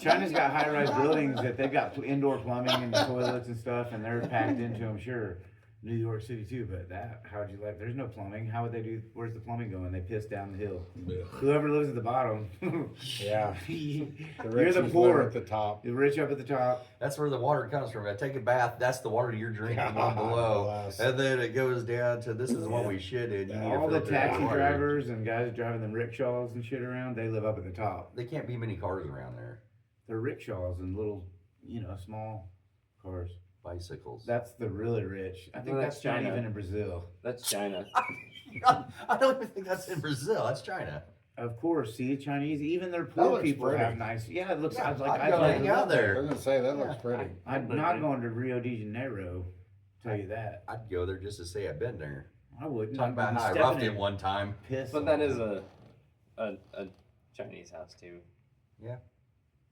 China's got high-rise buildings that they've got indoor plumbing and toilets and stuff, and they're packed into them. Sure, New York City too, but how'd you like? There's no plumbing. How would they do? Where's the plumbing going? They piss down the hill. Whoever lives at the bottom, Yeah. you're rich the live poor. at the top. The rich up at the top. That's where the water comes from. I take a bath, that's the water you're drinking on below. Bless. And then it goes down to this is what we shit in. You need a All the filtered taxi water. drivers and guys driving them rickshaws and shit around, they live up at the top. They can't be many cars around there. They're rickshaws and little, small cars. Bicycles. That's the really rich. I think Well, that's that's not China. even in Brazil. That's China. I don't even think that's in Brazil. That's China. Of course, see, Chinese, even their poor looks people pretty. have nice. Yeah, it looks. Yeah, I'd like. I'd go hang out I was there. gonna say that looks pretty. I'm not going to Rio de Janeiro. Tell you that. I'd go there just to say I've been there. I wouldn't. Talk I'd about be how I stepping roughed in it one time. Piss. But on that it. is a Chinese house too.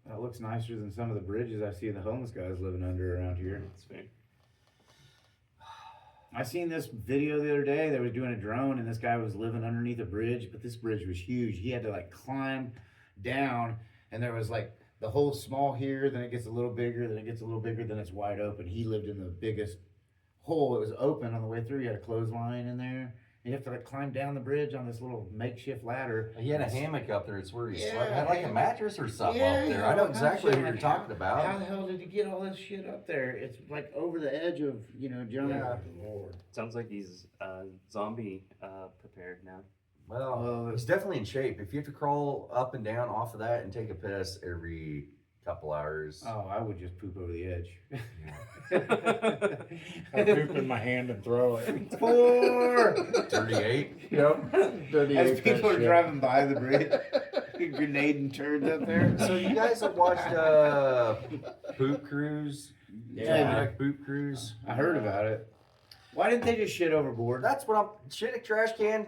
That looks nicer than some of the bridges I see the homeless guys living under around here. That's fair. I seen this video the other day. They were doing a drone, and this guy was living underneath a bridge, but this bridge was huge. He had to like climb down, and there was like the hole small here, then it gets a little bigger, then it gets a little bigger, then it's wide open. He lived in the biggest hole. It was open on the way through. He had a clothesline in there, You have to like climb down the bridge on this little makeshift ladder. He had a hammock up there. It's where he Yeah, slept. Had like a hammock. mattress or something Yeah, up there. yeah, I know all kinds of exactly shit. what you're Like, talking about. How the hell did you get all this shit up there? It's like over the edge of, giant. Yeah. Lord. Sounds like he's zombie prepared now. Well, he's definitely in shape. If you have to crawl up and down off of that and take a piss every couple hours. Oh, I would just poop over the edge. I poop in my hand and throw it. 4. 38. Yep. Dirty As ape people that are shit. driving by the bridge, grenading turds up there. So you guys have watched Poop Cruise? Yeah. Like Poop Cruise? I heard about it. Why didn't they just shit overboard? That's what I'm. Shit a trash can,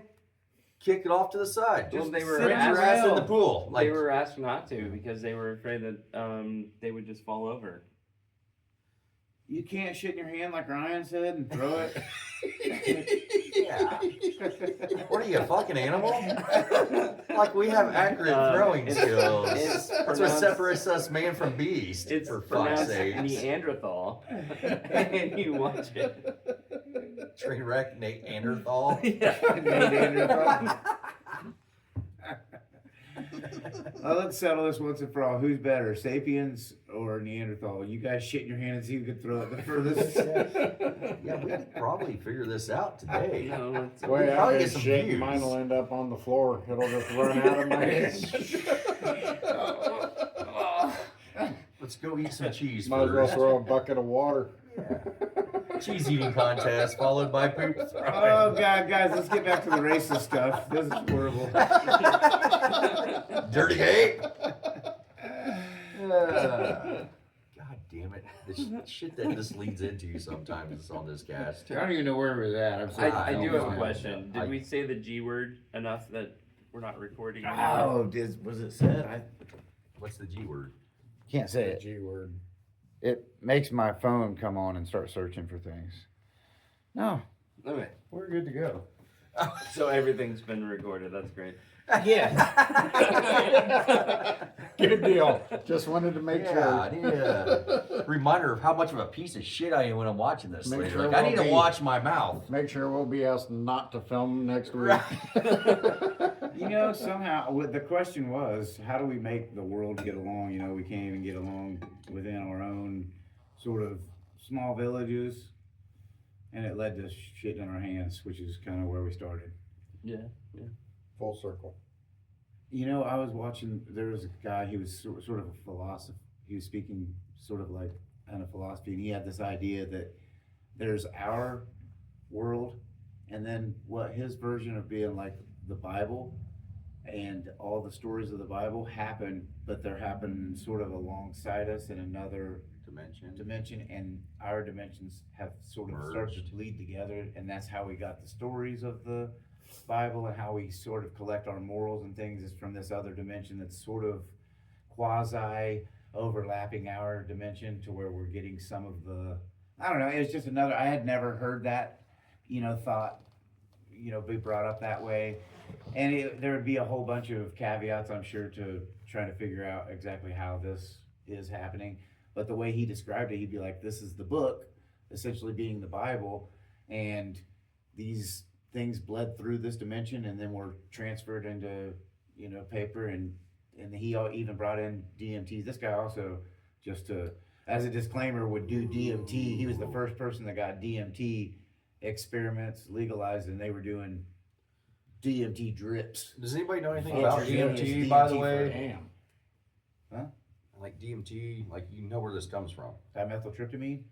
kick it off to the side. Well, Just they were sit your asked- ass in the pool. Like, They were asked not to because they were afraid that they would just fall over. You can't shit in your hand like Ryan said and throw it. yeah. What are you, a fucking animal? Like we have accurate throwing it's- skills. it's That's what pronounced- separates us man from beast. It's for fuck's pronounced sake. Neanderthal, and you watch it. Train wreck Neanderthal. Yeah. Well, let's settle this once and for all. Who's better, Sapiens or Neanderthal? You guys shit in your hand and see who can throw it the furthest. Yeah, we could probably figure this out today. No, it's, The way We'll I probably get get some shit, views. mine will end up on the floor. It'll just run out of my hand. Let's go eat some cheese Might as well first. throw a bucket of water. Cheese eating contest followed by poop throwing. Oh God, guys, let's get back to the racist stuff. This is horrible. Dirty ape. God damn it. The shit that this leads into sometimes is on this cast. I don't even know where it was at. I'm sorry. I do have a Yeah. question. Did I- we say the G word enough that we're not recording anymore? Oh, was it said? I What's the G word? can't say The it. G word. It makes my phone come on and start searching for things. No, Okay. we're good to go. So everything's been recorded. That's great. Yeah. Good deal. Just wanted to make Yeah, sure. I need a reminder of how much of a piece of shit I am when I'm watching this. Make later. sure Like, I we'll need to be- watch my mouth. Make sure we'll be asked not to film next week. Somehow, the question was, how do we make the world get along? We can't even get along within our own sort of small villages. And it led to shit in our hands, which is kind of where we started. Yeah. Full circle. I was watching, there was a guy, he was sort of a philosopher. He was speaking sort of like on a philosophy, and he had this idea that there's our world, and then what his version of being like the Bible, and all the stories of the Bible happen, but they're happening sort of alongside us in another dimension, and our dimensions have sort of started Merged. to bleed together, and that's how we got the stories of the Bible, and how we sort of collect our morals and things is from this other dimension that's sort of quasi overlapping our dimension, to where we're getting some of the, I don't know, it's just another, I had never heard that, thought, be brought up that way. And there would be a whole bunch of caveats, I'm sure, to trying to figure out exactly how this is happening. But the way he described it, he'd be like, this is the book, essentially being the Bible, and these things bled through this dimension and then were transferred into, paper, and he even brought in DMT. This guy also, just as a disclaimer, would do DMT. He was the first person that got DMT experiments legalized, and they were doing DMT drips. Does anybody know anything Oh, about yeah, DMT, it's by the DMT way? Damn. Like DMT, like you know where this comes from. Dimethyltryptamine.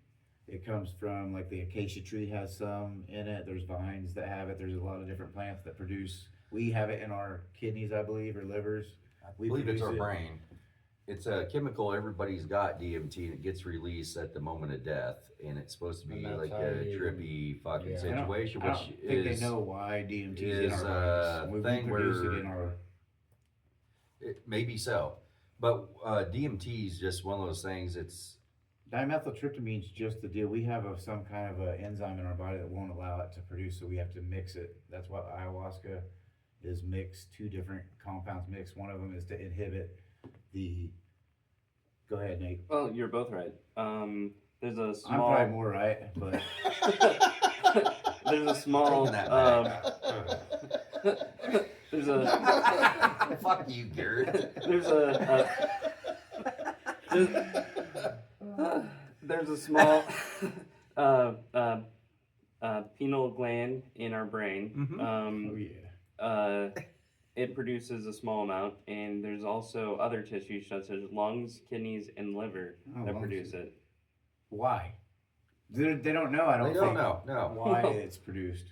It comes from like the acacia tree has some in it. There's vines that have it. There's a lot of different plants that produce. We have it in our kidneys, I believe, or livers. I We believe it's produce our it. brain. It's a chemical everybody's got, DMT, that gets released at the moment of death, and it's supposed to be And that's like how a you- trippy fucking Yeah. situation, I don't which think is they know why DMT is in is our a bodies. We thing produce where- it in our. maybe so, but DMT is just one of those things. It's Dimethyltryptamine is just the deal. We have some kind of an enzyme in our body that won't allow it to produce, so we have to mix it. That's what ayahuasca is mixed. 2 different compounds mixed. One of them is to inhibit the. Go ahead, Nate. Well, you're both right. There's a I'm small. probably more right, but There's a small Taking that back. there's a Fuck you, Garrett. there's there's a small uh, uh, pineal gland in our brain. Mhm. Oh yeah. It produces a small amount, and there's also other tissues such as lungs, kidneys, and liver Oh, that lungs. produce it. Why? They don't know. I don't They don't think know. No. why it's produced.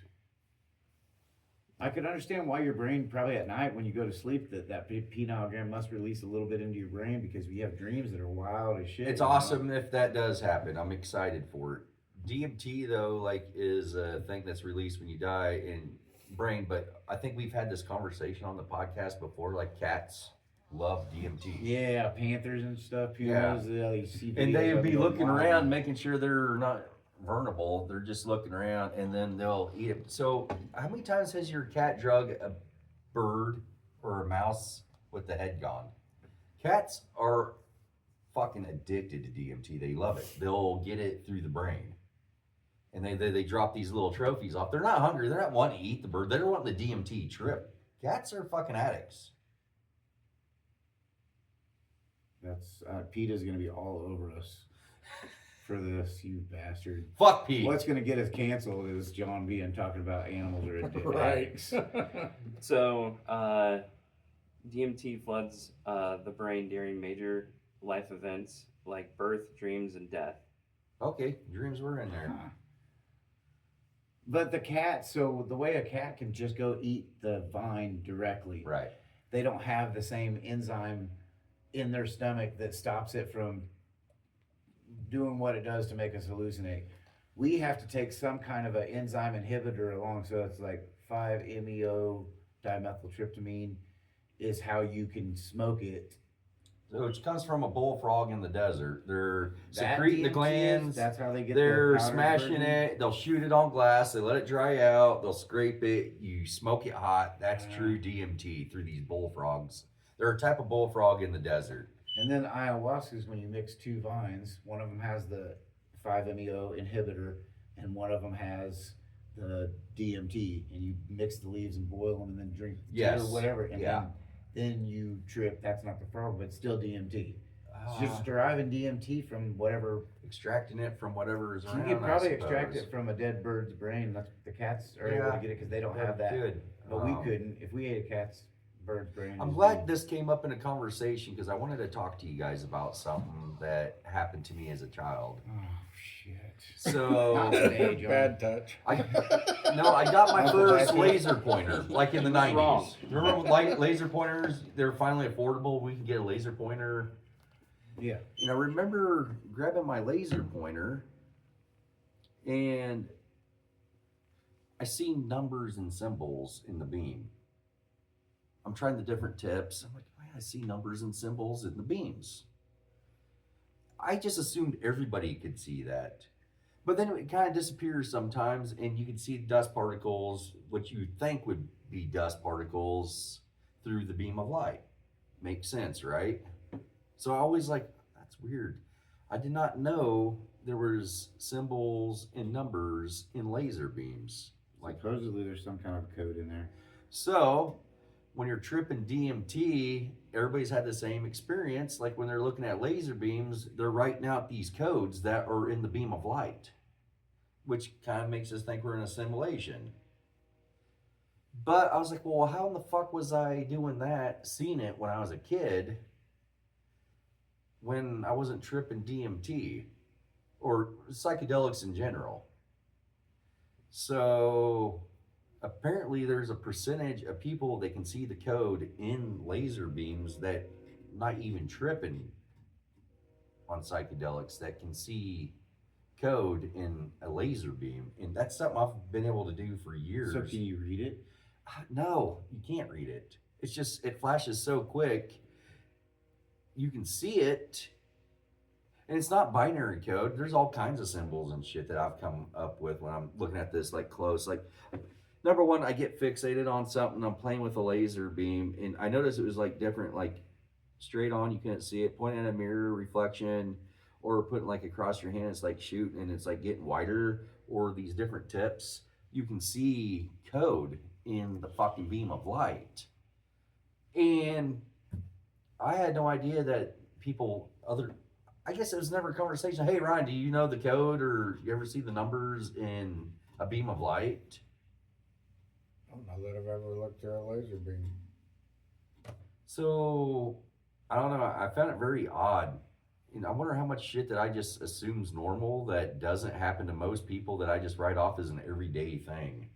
I could understand why your brain probably at night when you go to sleep that pineal gland must release a little bit into your brain because we have dreams that are wild as shit. It's you know? awesome if that does happen. I'm excited for it. DMT though, like, is a thing that's released when you die in brain. But I think we've had this conversation on the podcast before. Like, cats love DMT, Yeah, panthers and stuff. Yeah. Pumas. Yeah, you see and videos they of would be them looking wild. around, making sure they're not vulnerable. They're just looking around, and then they'll eat it. So, how many times has your cat drug a bird or a mouse with the head gone? Cats are fucking addicted to DMT. They love it. They'll get it through the brain. And they drop these little trophies off. They're not hungry. They're not wanting to eat the bird. They're wanting the DMT trip. Cats are fucking addicts. That's PETA's gonna be all over us for this, you bastard. Fuck Pete. What's gonna get us canceled is John being talking about animals are addicted. Right. So, DMT floods the brain during major life events like birth, dreams, and death. Okay, dreams were in there. Huh. But the cat, so the way a cat can just go eat the vine directly, Right. they don't have the same enzyme in their stomach that stops it from doing what it does to make us hallucinate. We have to take some kind of an enzyme inhibitor along, so it's like 5-MeO dimethyltryptamine is how you can smoke it. So it comes from a bullfrog in the desert. They're That secreting the DMT is- glands. That's how they get. They're the powdered smashing version. it. They'll shoot it on glass. They let it dry out. They'll scrape it. You smoke it hot. That's true DMT through these bullfrogs. They're a type of bullfrog in the desert. And then ayahuasca is when you mix two vines. One of them has the 5-MeO inhibitor, and one of them has the DMT. And you mix the leaves and boil them, and then drink the tea Yes. or whatever. And Yeah. then you trip. That's not the frog, but still DMT. It's Ah, just deriving DMT from whatever. extracting it from whatever is You around. can probably I extract suppose. it from a dead bird's brain. That's the cats are able Yeah. to get it because they don't have That'd that. be good. But we couldn't. If we ate a bird's brain. I'm it'd glad be- this came up in a conversation because I wanted to talk to you guys about something that happened to me as a child. Oh shit. So Not today, John. Bad touch. I got my Uncle first Jackie. laser pointer like in the What's 90s. wrong? Remember laser pointers? They're finally affordable. We can get a laser pointer. Yeah. And I remember grabbing my laser pointer and I see numbers and symbols in the beam. I'm trying the different tips. I'm like, man, I see numbers and symbols in the beams. I just assumed everybody could see that. But then it kind of disappears sometimes, and you can see dust particles, what you think would be dust particles, through the beam of light. Makes sense, right? So I always like, that's weird. I did not know there was symbols and numbers in laser beams. Like supposedly there's some kind of code in there. So when you're tripping DMT, everybody's had the same experience. Like when they're looking at laser beams, they're writing out these codes that are in the beam of light, which kind of makes us think we're in a simulation. But I was like, well, how in the fuck was I doing that, seeing it when I was a kid, when I wasn't tripping DMT or psychedelics in general? So apparently there's a percentage of people that can see the code in laser beams that not even tripping on psychedelics that can see code in a laser beam. And that's something I've been able to do for years. So can you read it? No, you can't read it. It's just, it flashes so quick. You can see it. And it's not binary code. There's all kinds of symbols and shit that I've come up with when I'm looking at this like close. Like, number one, I get fixated on something. I'm playing with a laser beam, and I noticed it was like different, like straight on, you couldn't see it. Pointing at a mirror, reflection, or putting like across your hand, it's like shooting, and it's like getting wider. Or these different tips, you can see code in the fucking beam of light. And I had no idea that I guess it was never a conversation. Hey, Ryan, do you know the code, or you ever see the numbers in a beam of light? I don't know that I've ever looked through a laser beam. So, I don't know. I found it very odd. And I wonder how much shit that I just assume's normal that doesn't happen to most people that I just write off as an everyday thing.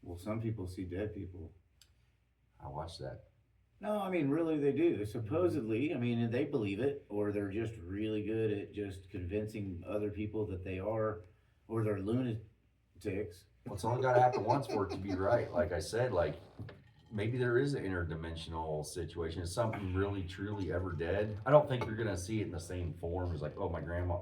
Well, some people see dead people. I watched that. No, I mean, really, they do. Supposedly, I mean, they believe it, or they're just really good at just convincing other people that they are, or they're lunatics. Well, it's only got to happen once for it to be right. Like I said, like maybe there is an interdimensional situation. Is something really, truly ever dead? I don't think you're going to see it in the same form as like, oh, my grandma.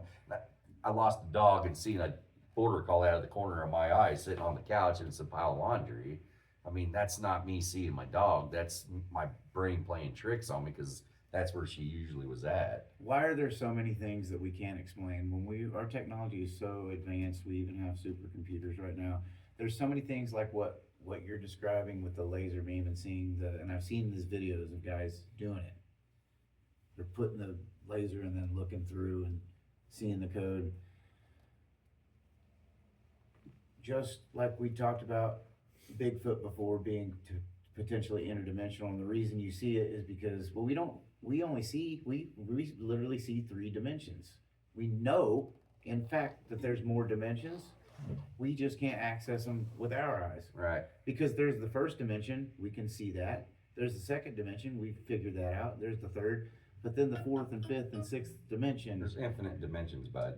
I lost a dog and seeing a border collie out of the corner of my eye sitting on the couch and it's a pile of laundry. I mean, that's not me seeing my dog. That's my brain playing tricks on me because that's where she usually was at. Why are there so many things that we can't explain when our technology is so advanced? We even have supercomputers right now. There's so many things like what you're describing with the laser beam and and I've seen these videos of guys doing it. They're putting the laser and then looking through and seeing the code. Just like we talked about Bigfoot before being potentially interdimensional, and the reason you see it is because, well, we literally see 3 dimensions. We know, in fact, that there's more dimensions. We just can't access them with our eyes. Right. Because there's the first dimension, we can see that. There's the second dimension, we've figured that out. There's the third, but then the fourth and fifth and sixth dimension. There's infinite dimensions, bud.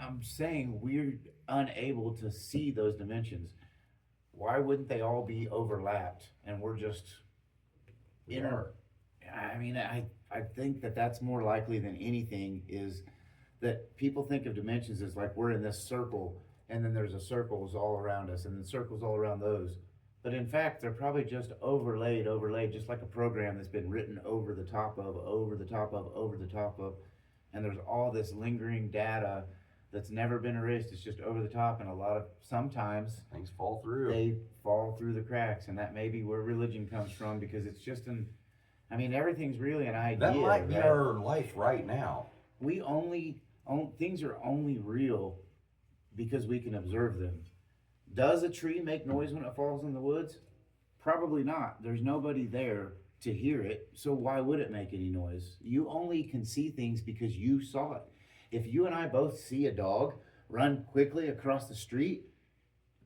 I'm saying we're unable to see those dimensions. Why wouldn't they all be overlapped and we're just I mean, I think that that's more likely than anything, is that people think of dimensions as like we're in this circle and then there's a circles all around us and then circles all around those. But in fact, they're probably just overlaid, just like a program that's been written over the top of, and there's all this lingering data that's never been erased. It's just over the top, and sometimes things fall through. They fall through the cracks, and that may be where religion comes from, because it's just everything's really an idea. That might be right? our life right now. Things are only real because we can observe them. Does a tree make noise when it falls in the woods? Probably not. There's nobody there to hear it, so why would it make any noise? You only can see things because you saw it. If you and I both see a dog run quickly across the street,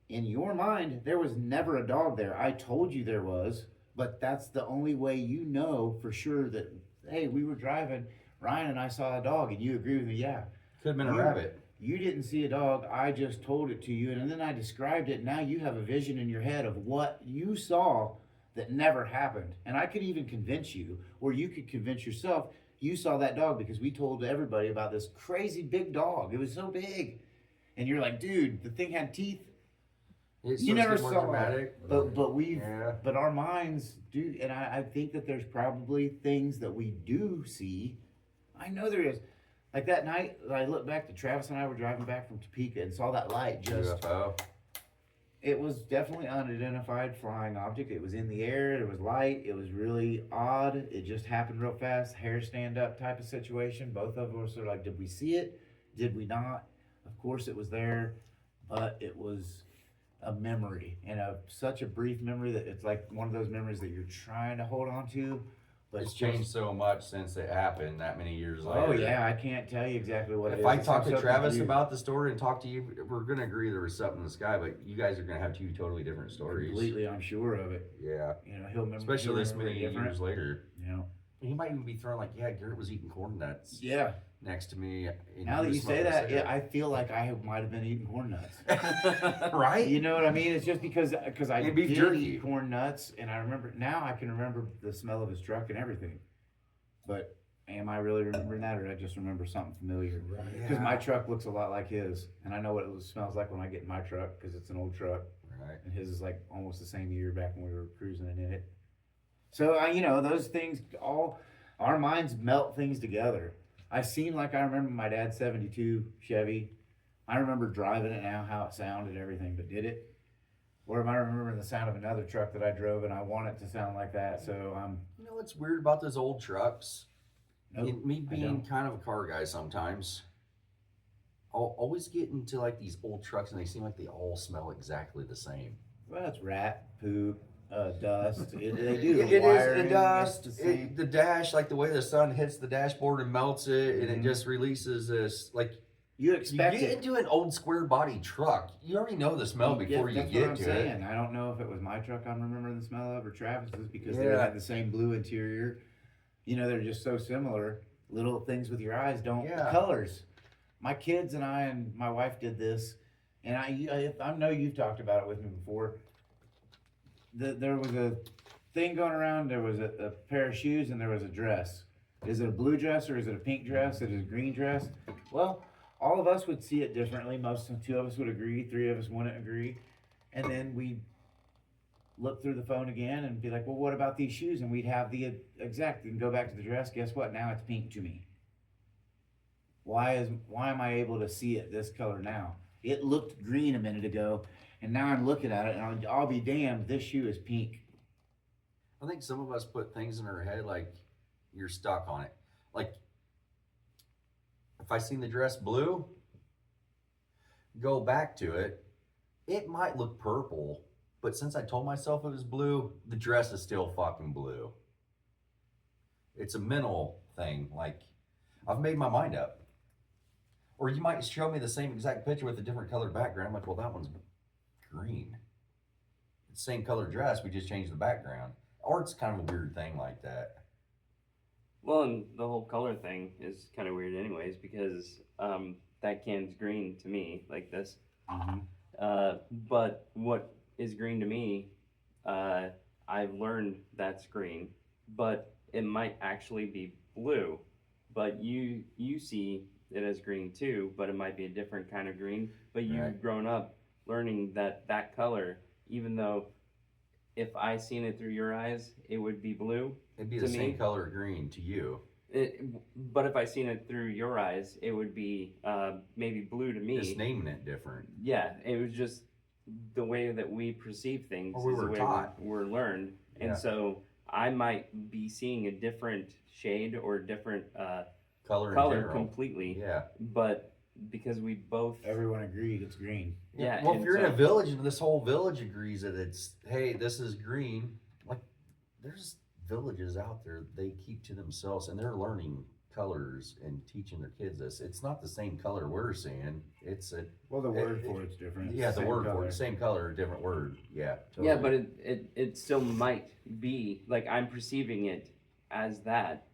in your mind, there was never a dog there. I told you there was, but that's the only way you know for sure that, hey, we were driving, Ryan and I saw a dog, and you agree with me, yeah. Could have been a rabbit. You didn't see a dog, I just told it to you, and then I described it. Now you have a vision in your head of what you saw that never happened. And I could even convince you, or you could convince yourself, you saw that dog because we told everybody about this crazy big dog. It was so big. And you're like, dude, the thing had teeth. You never saw it. But our minds do, and I think that there's probably things that we do see. I know there is. Like that night, I looked back to Travis and I were driving back from Topeka and saw that light just. UFO. It was definitely unidentified flying object. It was in the air. There was light. It was really odd. It just happened real fast. Hair stand up type of situation. Both of us are like, did we see it? Did we not? Of course it was there, but it was a memory, and such a brief memory that it's like one of those memories that you're trying to hold on to. But It's changed so much since it happened that many years later. Oh yeah, I can't tell you exactly what it is. If I talk It's to something Travis you- about the story and talk to you, we're gonna agree there was something in the sky, but you guys are gonna have 2 totally different stories. Completely, I'm sure of it. Yeah. You know, he'll remember. Especially this many different. years later. You know. He might even be throwing like, yeah, Garrett was eating corn nuts Yeah. next to me. Now that you say that, yeah, I feel like I might have been eating corn nuts. Right? You know what I mean? It's just because I And beef did jerky. eat corn nuts, and I can remember the smell of his truck and everything. But am I really remembering that, or did I just remember something familiar? Because my truck looks a lot like his, and I know what it smells like when I get in my truck, because it's an old truck. Right. And his is like almost the same year back when we were cruising in it. So those things, all our minds melt things together. I seem like I remember my dad's 72 Chevy. I remember driving it now, how it sounded and everything, but did it? Or am I remembering the sound of another truck that I drove and I want it to sound like that? So I'm. You know what's weird about those old trucks? Nope, Me I being don't. kind of a car guy sometimes, I'll always get into like these old trucks and they seem like they all smell exactly the same. Well, it's rat poop, dust. They do. It The is, wiring, it does. it's the same. The dash, like the way the sun hits the dashboard and melts it, and it Mhm. just releases this. Like You you expect get it. into an old square body truck, you already know the smell before you That's get what I'm to saying. it. I don't know if it was my truck I'm remembering the smell of or Travis's because they Yeah. had the same blue interior. You know, they're just so similar. Little things with your eyes don't. Yeah. Colors. My kids and I and my wife did this, and I know you've talked about it with me before. There was a thing going around. There was a pair of shoes and there was a dress. Is it a blue dress or is it a pink dress? Is it a green dress? Well, all of us would see it differently. Two of us would agree, three of us wouldn't agree, and then we'd look through the phone again and be like, "Well, what about these shoes?" And we'd have the exact and go back to the dress. Guess what? Now it's pink to me. Why am I able to see it this color now? It looked green a minute ago, and now I'm looking at it, and I'll be damned. This shoe is pink. I think some of us put things in our head like you're stuck on it. Like if I seen the dress blue, go back to it, it might look purple, but since I told myself it was blue, the dress is still fucking blue. It's a mental thing. Like I've made my mind up. Or you might show me the same exact picture with a different color background. I'm like, well, that one's green. It's the same color dress, we just changed the background. Art's kind of a weird thing like that. Well, and the whole color thing is kind of weird, anyways, because that can's green to me, like this. Mm-hmm. But what is green to me, I've learned that's green, but it might actually be blue. But you see it as green too, but it might be a different kind of green. But you've Right. grown up learning that color, even though if I seen it through your eyes, it would be blue. It'd be To the same me? color green to you. But if I seen it through your eyes, it would be maybe blue to me. Just naming it different. Yeah, it was just the way that we perceive things Or we is were the way taught. we're learned, Yeah. and so I might be seeing a different shade or a different Color in color general. completely, Yeah. but because we both Everyone agreed it's green. Yeah, Well, if and you're in so- a village and this whole village agrees that it's, hey, this is green, like there's villages out there they keep to themselves and they're learning colors and teaching their kids this. It's not the same color we're seeing. It's a Well, the word for it's different. It's yeah, the same word for color. it, same color, different word. Yeah. Totally. yeah, but it still might be like I'm perceiving it as that.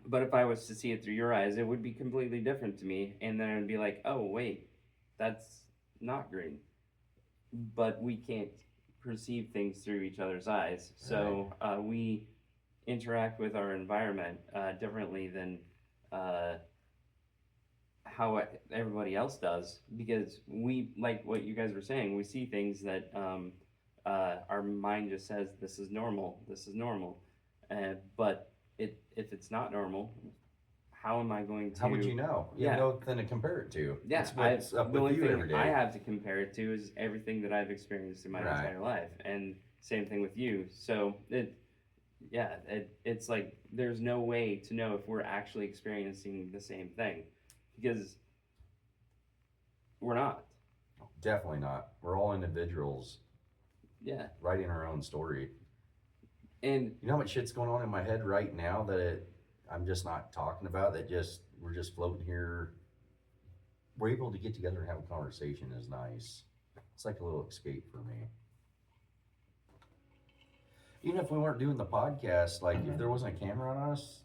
But if I was to see it through your eyes, it would be completely different to me, and then I'd be like, oh wait, that's not green. But we can't perceive things through each other's eyes, so we interact with our environment differently than how everybody else does, because we, like what you guys were saying, we see things that our mind just says this is normal, but if it's not normal, how am I going to? How would you know? You Yeah. have nothing to compare it to. Yeah, It's what's up the with only you thing every day. I have to compare it to is everything that I've experienced in my Right. entire life, and same thing with you. So it's like there's no way to know if we're actually experiencing the same thing, because we're not. Definitely not. We're all individuals Yeah, writing our own story. and You know how much shit's going on in my head right now that I'm just not talking about, that just we're just floating here. We're able to get together and have a conversation is nice. It's like a little escape for me. Even if we weren't doing the podcast, like if there wasn't a camera on us,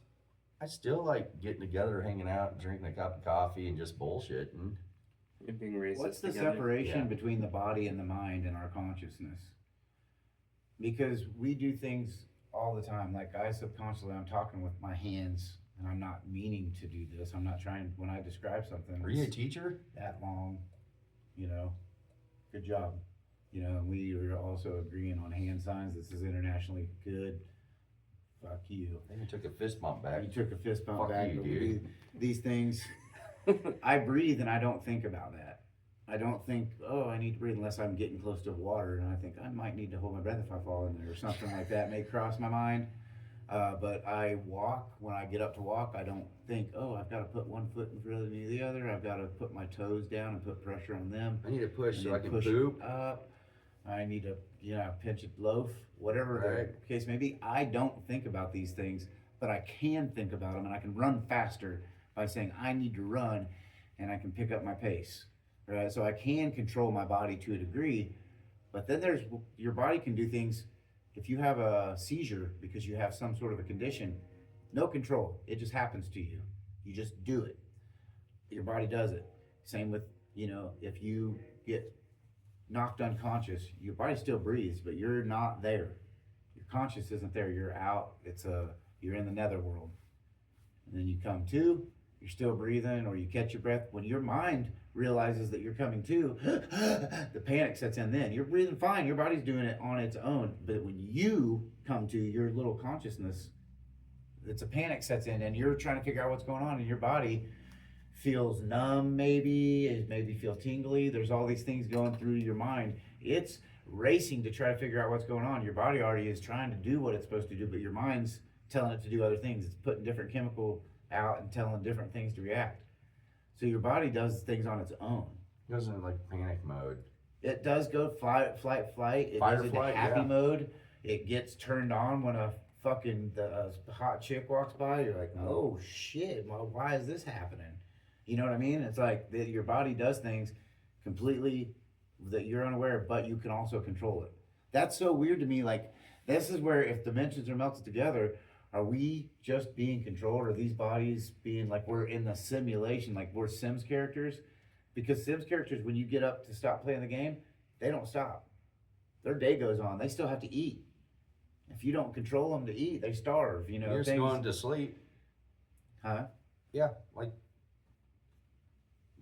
I still like getting together, hanging out, drinking a cup of coffee and just bullshitting. being racist What's the together. separation Yeah. between the body and the mind and our consciousness? Because we do things all the time. Like I'm talking with my hands, and I'm not meaning to do this. I'm not trying. When I describe something, Are you a it's teacher? that long, good job. And we are also agreeing on hand signs. This is internationally good. Fuck you. Then you took a fist bump back. You took a fist bump Fuck back. you, But dude. these things, I breathe and I don't think about that. I don't think, oh, I need to breathe unless I'm getting close to water, and I think I might need to hold my breath if I fall in there or something like that may cross my mind. But I walk, when I get up to walk, I don't think, oh, I've got to put one foot in front of the other. I've got to put my toes down and put pressure on them. I need to push And so then I can push poop. up. I need to, pinch a loaf, whatever Right. the case may be. I don't think about these things, but I can think about them, and I can run faster by saying I need to run, and I can pick up my pace. Right? So I can control my body to a degree, but then there's your body can do things. If you have a seizure because you have some sort of a condition, no control. It just happens to you. You just do it. Your body does it. Same with, if you get knocked unconscious, your body still breathes, but you're not there. Your conscious isn't there. You're out. You're in the netherworld. And then you come to, you're still breathing, or you catch your breath. When your mind realizes that you're coming to, the panic sets in then. You're breathing fine. Your body's doing it on its own. But when you come to your little consciousness, it's a panic sets in, and you're trying to figure out what's going on, and your body feels numb, maybe. It maybe feel tingly. There's all these things going through your mind. It's racing to try to figure out what's going on. Your body already is trying to do what it's supposed to do, but your mind's telling it to do other things. It's putting different chemical out and telling different things to react. So your body does things on its own. It goes into like panic mode. It does go flight. It Fight or goes into flight, happy yeah. mode. It gets turned on when a fucking hot chick walks by. You're like, oh shit, why is this happening? You know what I mean? It's like your body does things completely that you're unaware of, but you can also control it. That's so weird to me. Like, this is where if dimensions are melted together, are we just being controlled? Or these bodies being like we're in the simulation, like we're Sims characters? Because Sims characters, when you get up to stop playing the game, they don't stop. Their day goes on. They still have to eat. If you don't control them to eat, they starve. You're just going to sleep. Huh? Yeah, like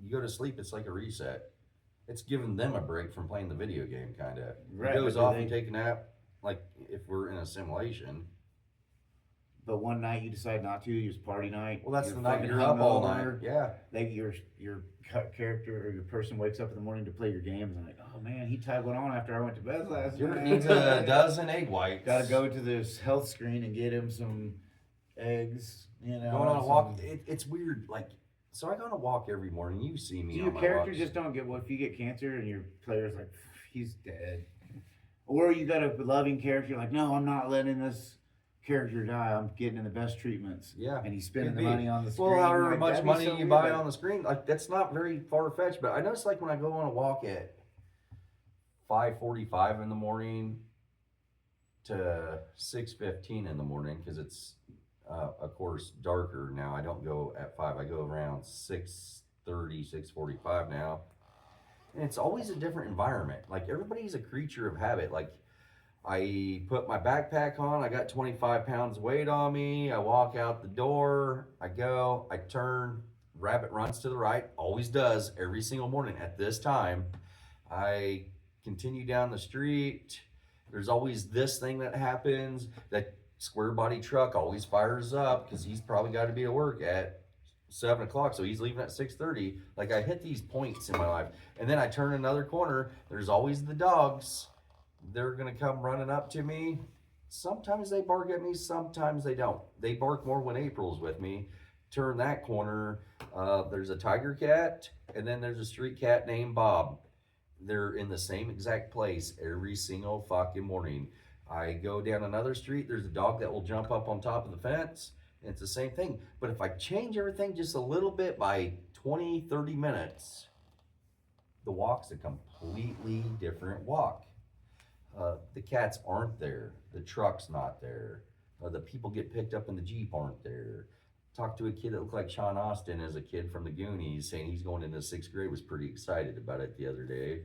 you go to sleep, it's like a reset. It's giving them a break from playing the video game, kind of. Right, He goes but do off they- and take a nap, like if we're in a simulation. But one night you decide not to. It's party night. Well, that's you're the night fucking you're up all hungover. night. Yeah. Your character or your person wakes up in the morning to play your games and like, oh man, he tied one on after I went to bed last night. Needs a dozen egg whites. Got to go to this health screen and get him some eggs. Going on a walk. It's weird. Like, so I go on a walk every morning. You see me. Do on your my character walks. just don't get if you get cancer and your player's like, he's dead, or you got a loving character like, no, I'm not letting this character die. I'm getting in the best treatments. Yeah. And he's spending Could the be. money on the screen. Well, however like, much that'd be money so you weird, buy but- on the screen, like that's not very far fetched. But I notice, like when I go on a walk at 5:45 in the morning to 6:15 in the morning, because it's of course darker now. I don't go at 5. I go around 6:30, 6:45 now, and it's always a different environment. Like everybody's a creature of habit. Like I put my backpack on, I got 25 pounds weight on me, I walk out the door, I go, I turn, rabbit runs to the right, always does, every single morning at this time. I continue down the street, there's always this thing that happens, that square body truck always fires up, because he's probably got to be at work at 7 o'clock, so he's leaving at 6:30. Like I hit these points in my life, and then I turn another corner, there's always the dogs. They're gonna come running up to me. Sometimes they bark at me, sometimes they don't. They bark more when April's with me. Turn that corner, there's a tiger cat, and then there's a street cat named Bob. They're in the same exact place every single fucking morning. I go down another street, there's a dog that will jump up on top of the fence, and it's the same thing. But if I change everything just a little bit by 20, 30 minutes, the walk's a completely different walk. The cats aren't there. The truck's not there. The people get picked up in the Jeep aren't there. Talked to a kid that looked like Sean Austin as a kid from the Goonies, saying he's going into 6th grade, was pretty excited about it the other day.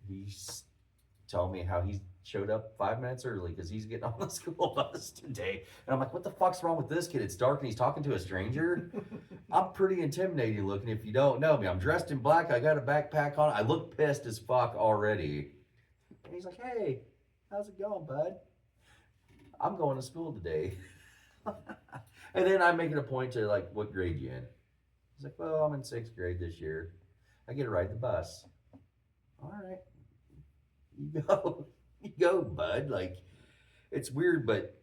He's telling me how he showed up 5 minutes early because he's getting on the school bus today. And I'm like, what the fuck's wrong with this kid? It's dark and he's talking to a stranger. I'm pretty intimidating looking if you don't know me. I'm dressed in black. I got a backpack on. I look pissed as fuck already. And he's like, hey, how's it going, bud? I'm going to school today. And then I make it a point to like, what grade you in? He's like, well, I'm in 6th grade this year. I get to ride the bus. all right, you go, you go, bud. Like, it's weird, but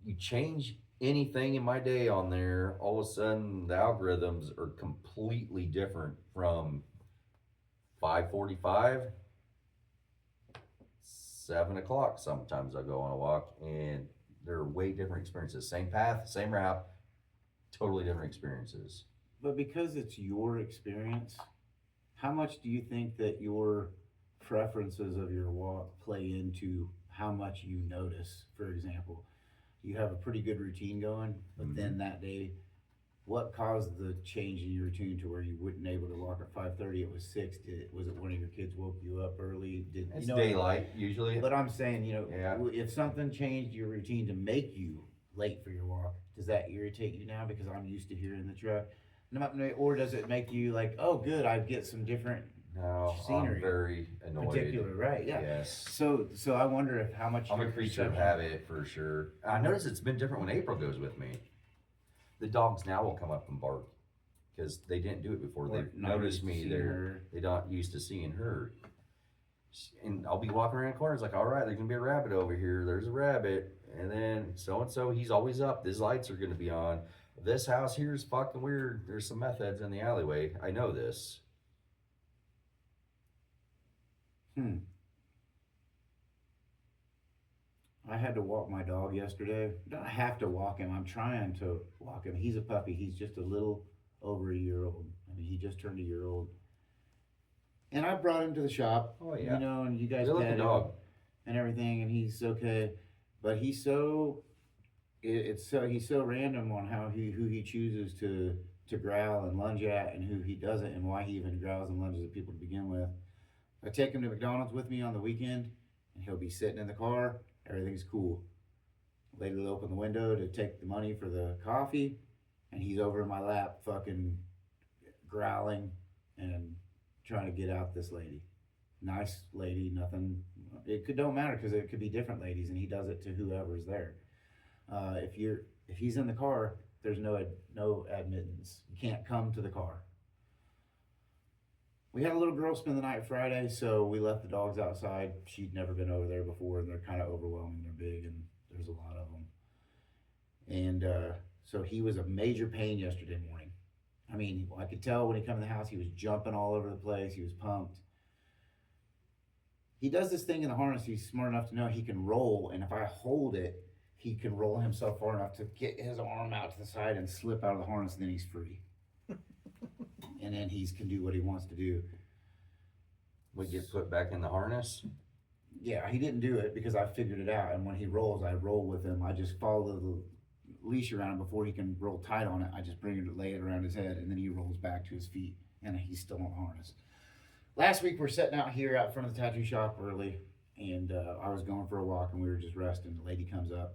you change anything in my day on there, all of a sudden the algorithms are completely different from 5:45, 7 o'clock. Sometimes I go on a walk, and they're way different experiences. Same path, same route, totally different experiences. But because it's your experience, how much do you think that your preferences of your walk play into how much you notice? For example, you have a pretty good routine going, but then that day, what caused the change in your routine to where you wouldn't able to walk at 5:30? It was 6. Was it one of your kids woke you up early? Did It's you know? daylight usually. But I'm saying, Yeah. if something changed your routine to make you late for your walk, does that irritate you now because I'm used to hearing the truck? Or does it make you like, oh, good, I get some different No, scenery? I'm very annoyed. Particular, right? Yeah. Yes. So I wonder if how much I'm a your creature of perception- habit for sure. I notice it's been different when April goes with me. The dogs now will come up and bark because they didn't do it before. Or They not noticed used to me. seeing They're her. not used to seeing her. And I'll be walking around corners like, all right, there's gonna be a rabbit over here. There's a rabbit, and then so and so, he's always up. His lights are gonna be on. This house here is fucking weird. There's some meth heads in the alleyway. I know this. I had to walk my dog yesterday. I have to walk him. I'm trying to walk him. He's a puppy. He's just a little over a year old. I mean, he just turned a year old. And I brought him to the shop. Oh, yeah. And you guys Good looking pet him dog. and everything, and he's okay. But he's so he's so random on who he chooses to growl and lunge at, and who he doesn't, and why he even growls and lunges at people to begin with. I take him to McDonald's with me on the weekend, and he'll be sitting in the car. Everything's cool. Lady will open the window to take the money for the coffee, and he's over in my lap, fucking growling and trying to get out this lady. Nice lady, nothing. Don't matter because it could be different ladies, and he does it to whoever's there. If he's in the car, there's no admittance. You can't come to the car. We had a little girl spend the night Friday, so we left the dogs outside. She'd never been over there before, and they're kind of overwhelming. They're big, and there's a lot of them. And so he was a major pain yesterday morning. I mean, I could tell when he came in the house, he was jumping all over the place. He was pumped. He does this thing in the harness. He's smart enough to know he can roll, and if I hold it, he can roll himself far enough to get his arm out to the side and slip out of the harness, and then he's free. And then he can do what he wants to do. We get put back in the harness. Yeah, he didn't do it because I figured it out. And when he rolls, I roll with him. I just follow the leash around him before he can roll tight on it. I just bring it, lay it around his head, and then he rolls back to his feet, and he's still on the harness. Last week, we're sitting out here out front of the tattoo shop early, and I was going for a walk, and we were just resting. The lady comes up.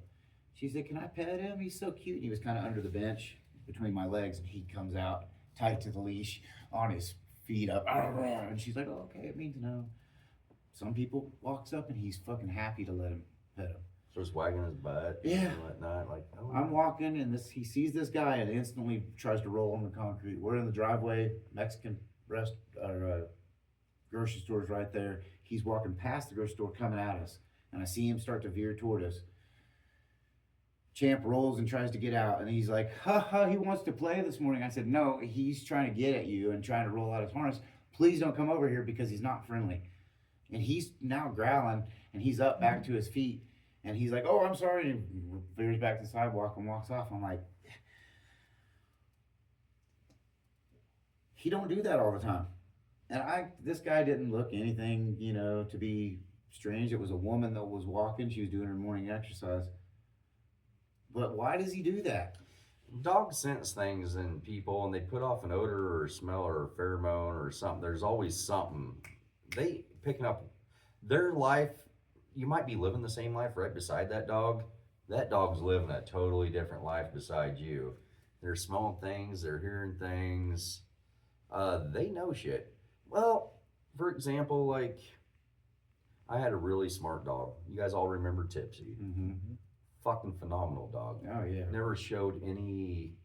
She said, "Can I pet him? He's so cute." And he was kind of under the bench between my legs, and he comes out tight to the leash on his feet up. And she's like, "Oh, okay, it means no." Some people walks up, and he's fucking happy to let him pet him. Starts wagging his butt Yeah. and whatnot. Like, oh, I'm walking, and he sees this guy and instantly tries to roll on the concrete. We're in the driveway, Mexican grocery store's right there. He's walking past the grocery store coming at us, and I see him start to veer toward us. Champ rolls and tries to get out, and he's like, "Ha ha, he wants to play this morning." I said, "No, he's trying to get at you and trying to roll out his harness. Please don't come over here because he's not friendly." And he's now growling, and he's up back to his feet, and he's like, "Oh, I'm sorry," and he veers back to the sidewalk and walks off. I'm like, he don't do that all the time. And this guy didn't look anything, to be strange. It was a woman that was walking. She was doing her morning exercise. But why does he do that? dogs sense things in people, and they put off an odor or smell or a pheromone or something. There's always something. They picking up their life. You might be living the same life right beside that dog. That dog's living a totally different life beside you. They're smelling things. They're hearing things. They know shit. Well, for example, like I had a really smart dog. You guys all remember Tipsy. Mm-hmm. Fucking phenomenal dog. Oh, yeah. Never showed any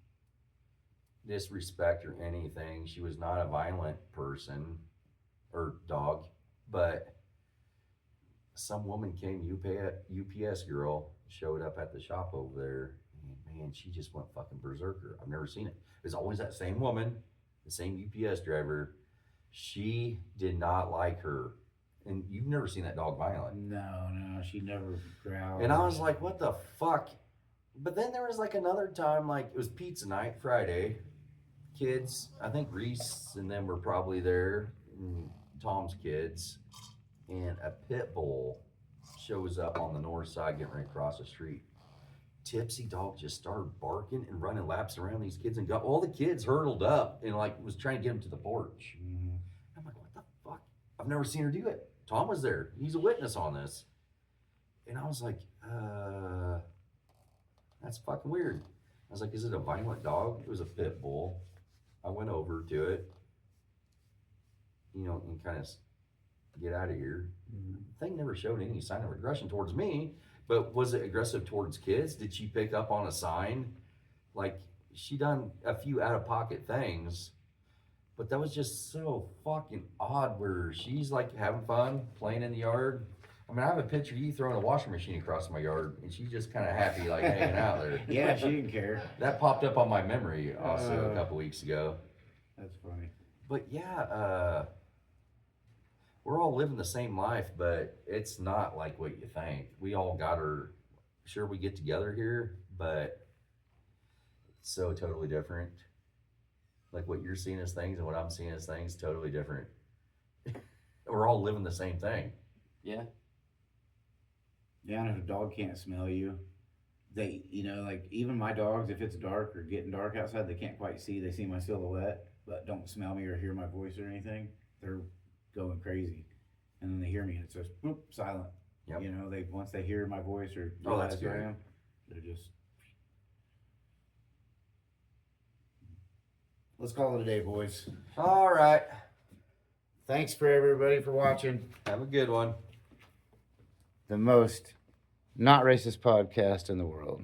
disrespect or anything. She was not a violent person or dog, some woman came, UPS girl, showed up at the shop over there. And man, she just went fucking berserker. I've never seen it. It's always that same woman, the same UPS driver. She did not like her. And you've never seen that dog violent. No, she never growled. And I was like, what the fuck? But then there was like another time, like it was pizza night, Friday. Kids, I think Reese and them were probably there, and Tom's kids. And a pit bull shows up on the north side, getting ready to cross the street. Tipsy dog just started barking and running laps around these kids and got all the kids hurdled up and like was trying to get them to the porch. Mm-hmm. I'm like, what the fuck? I've never seen her do it. Tom was there. He's a witness on this. And I was like, that's fucking weird. I was like, is it a violent dog? It was a pit bull. I went over to it, and kind of get out of here. Mm-hmm. The thing never showed any sign of aggression towards me, but was it aggressive towards kids? Did she pick up on a sign? Like, she done a few out-of-pocket things, but that was just so fucking odd where she's like having fun, playing in the yard. I mean, I have a picture of you throwing a washing machine across my yard, and she's just kind of happy, like hanging out there. Yeah, she didn't care. That popped up on my memory also a couple weeks ago. That's funny. But yeah, we're all living the same life, but it's not like what you think. We all got sure we get together here, but it's so totally different. Like what you're seeing as things and what I'm seeing as things, totally different. We're all living the same thing. Yeah. Yeah, and if a dog can't smell you, they, like even my dogs, if it's dark or getting dark outside, they can't quite see. They see my silhouette, but don't smell me or hear my voice or anything. They're going crazy. And then they hear me and it's just boop, silent. Yep. Once they hear my voice or Oh, that's realize who I good. am, they're just. Let's call it a day, boys. All right. Thanks for everybody for watching. Have a good one. The most not racist podcast in the world.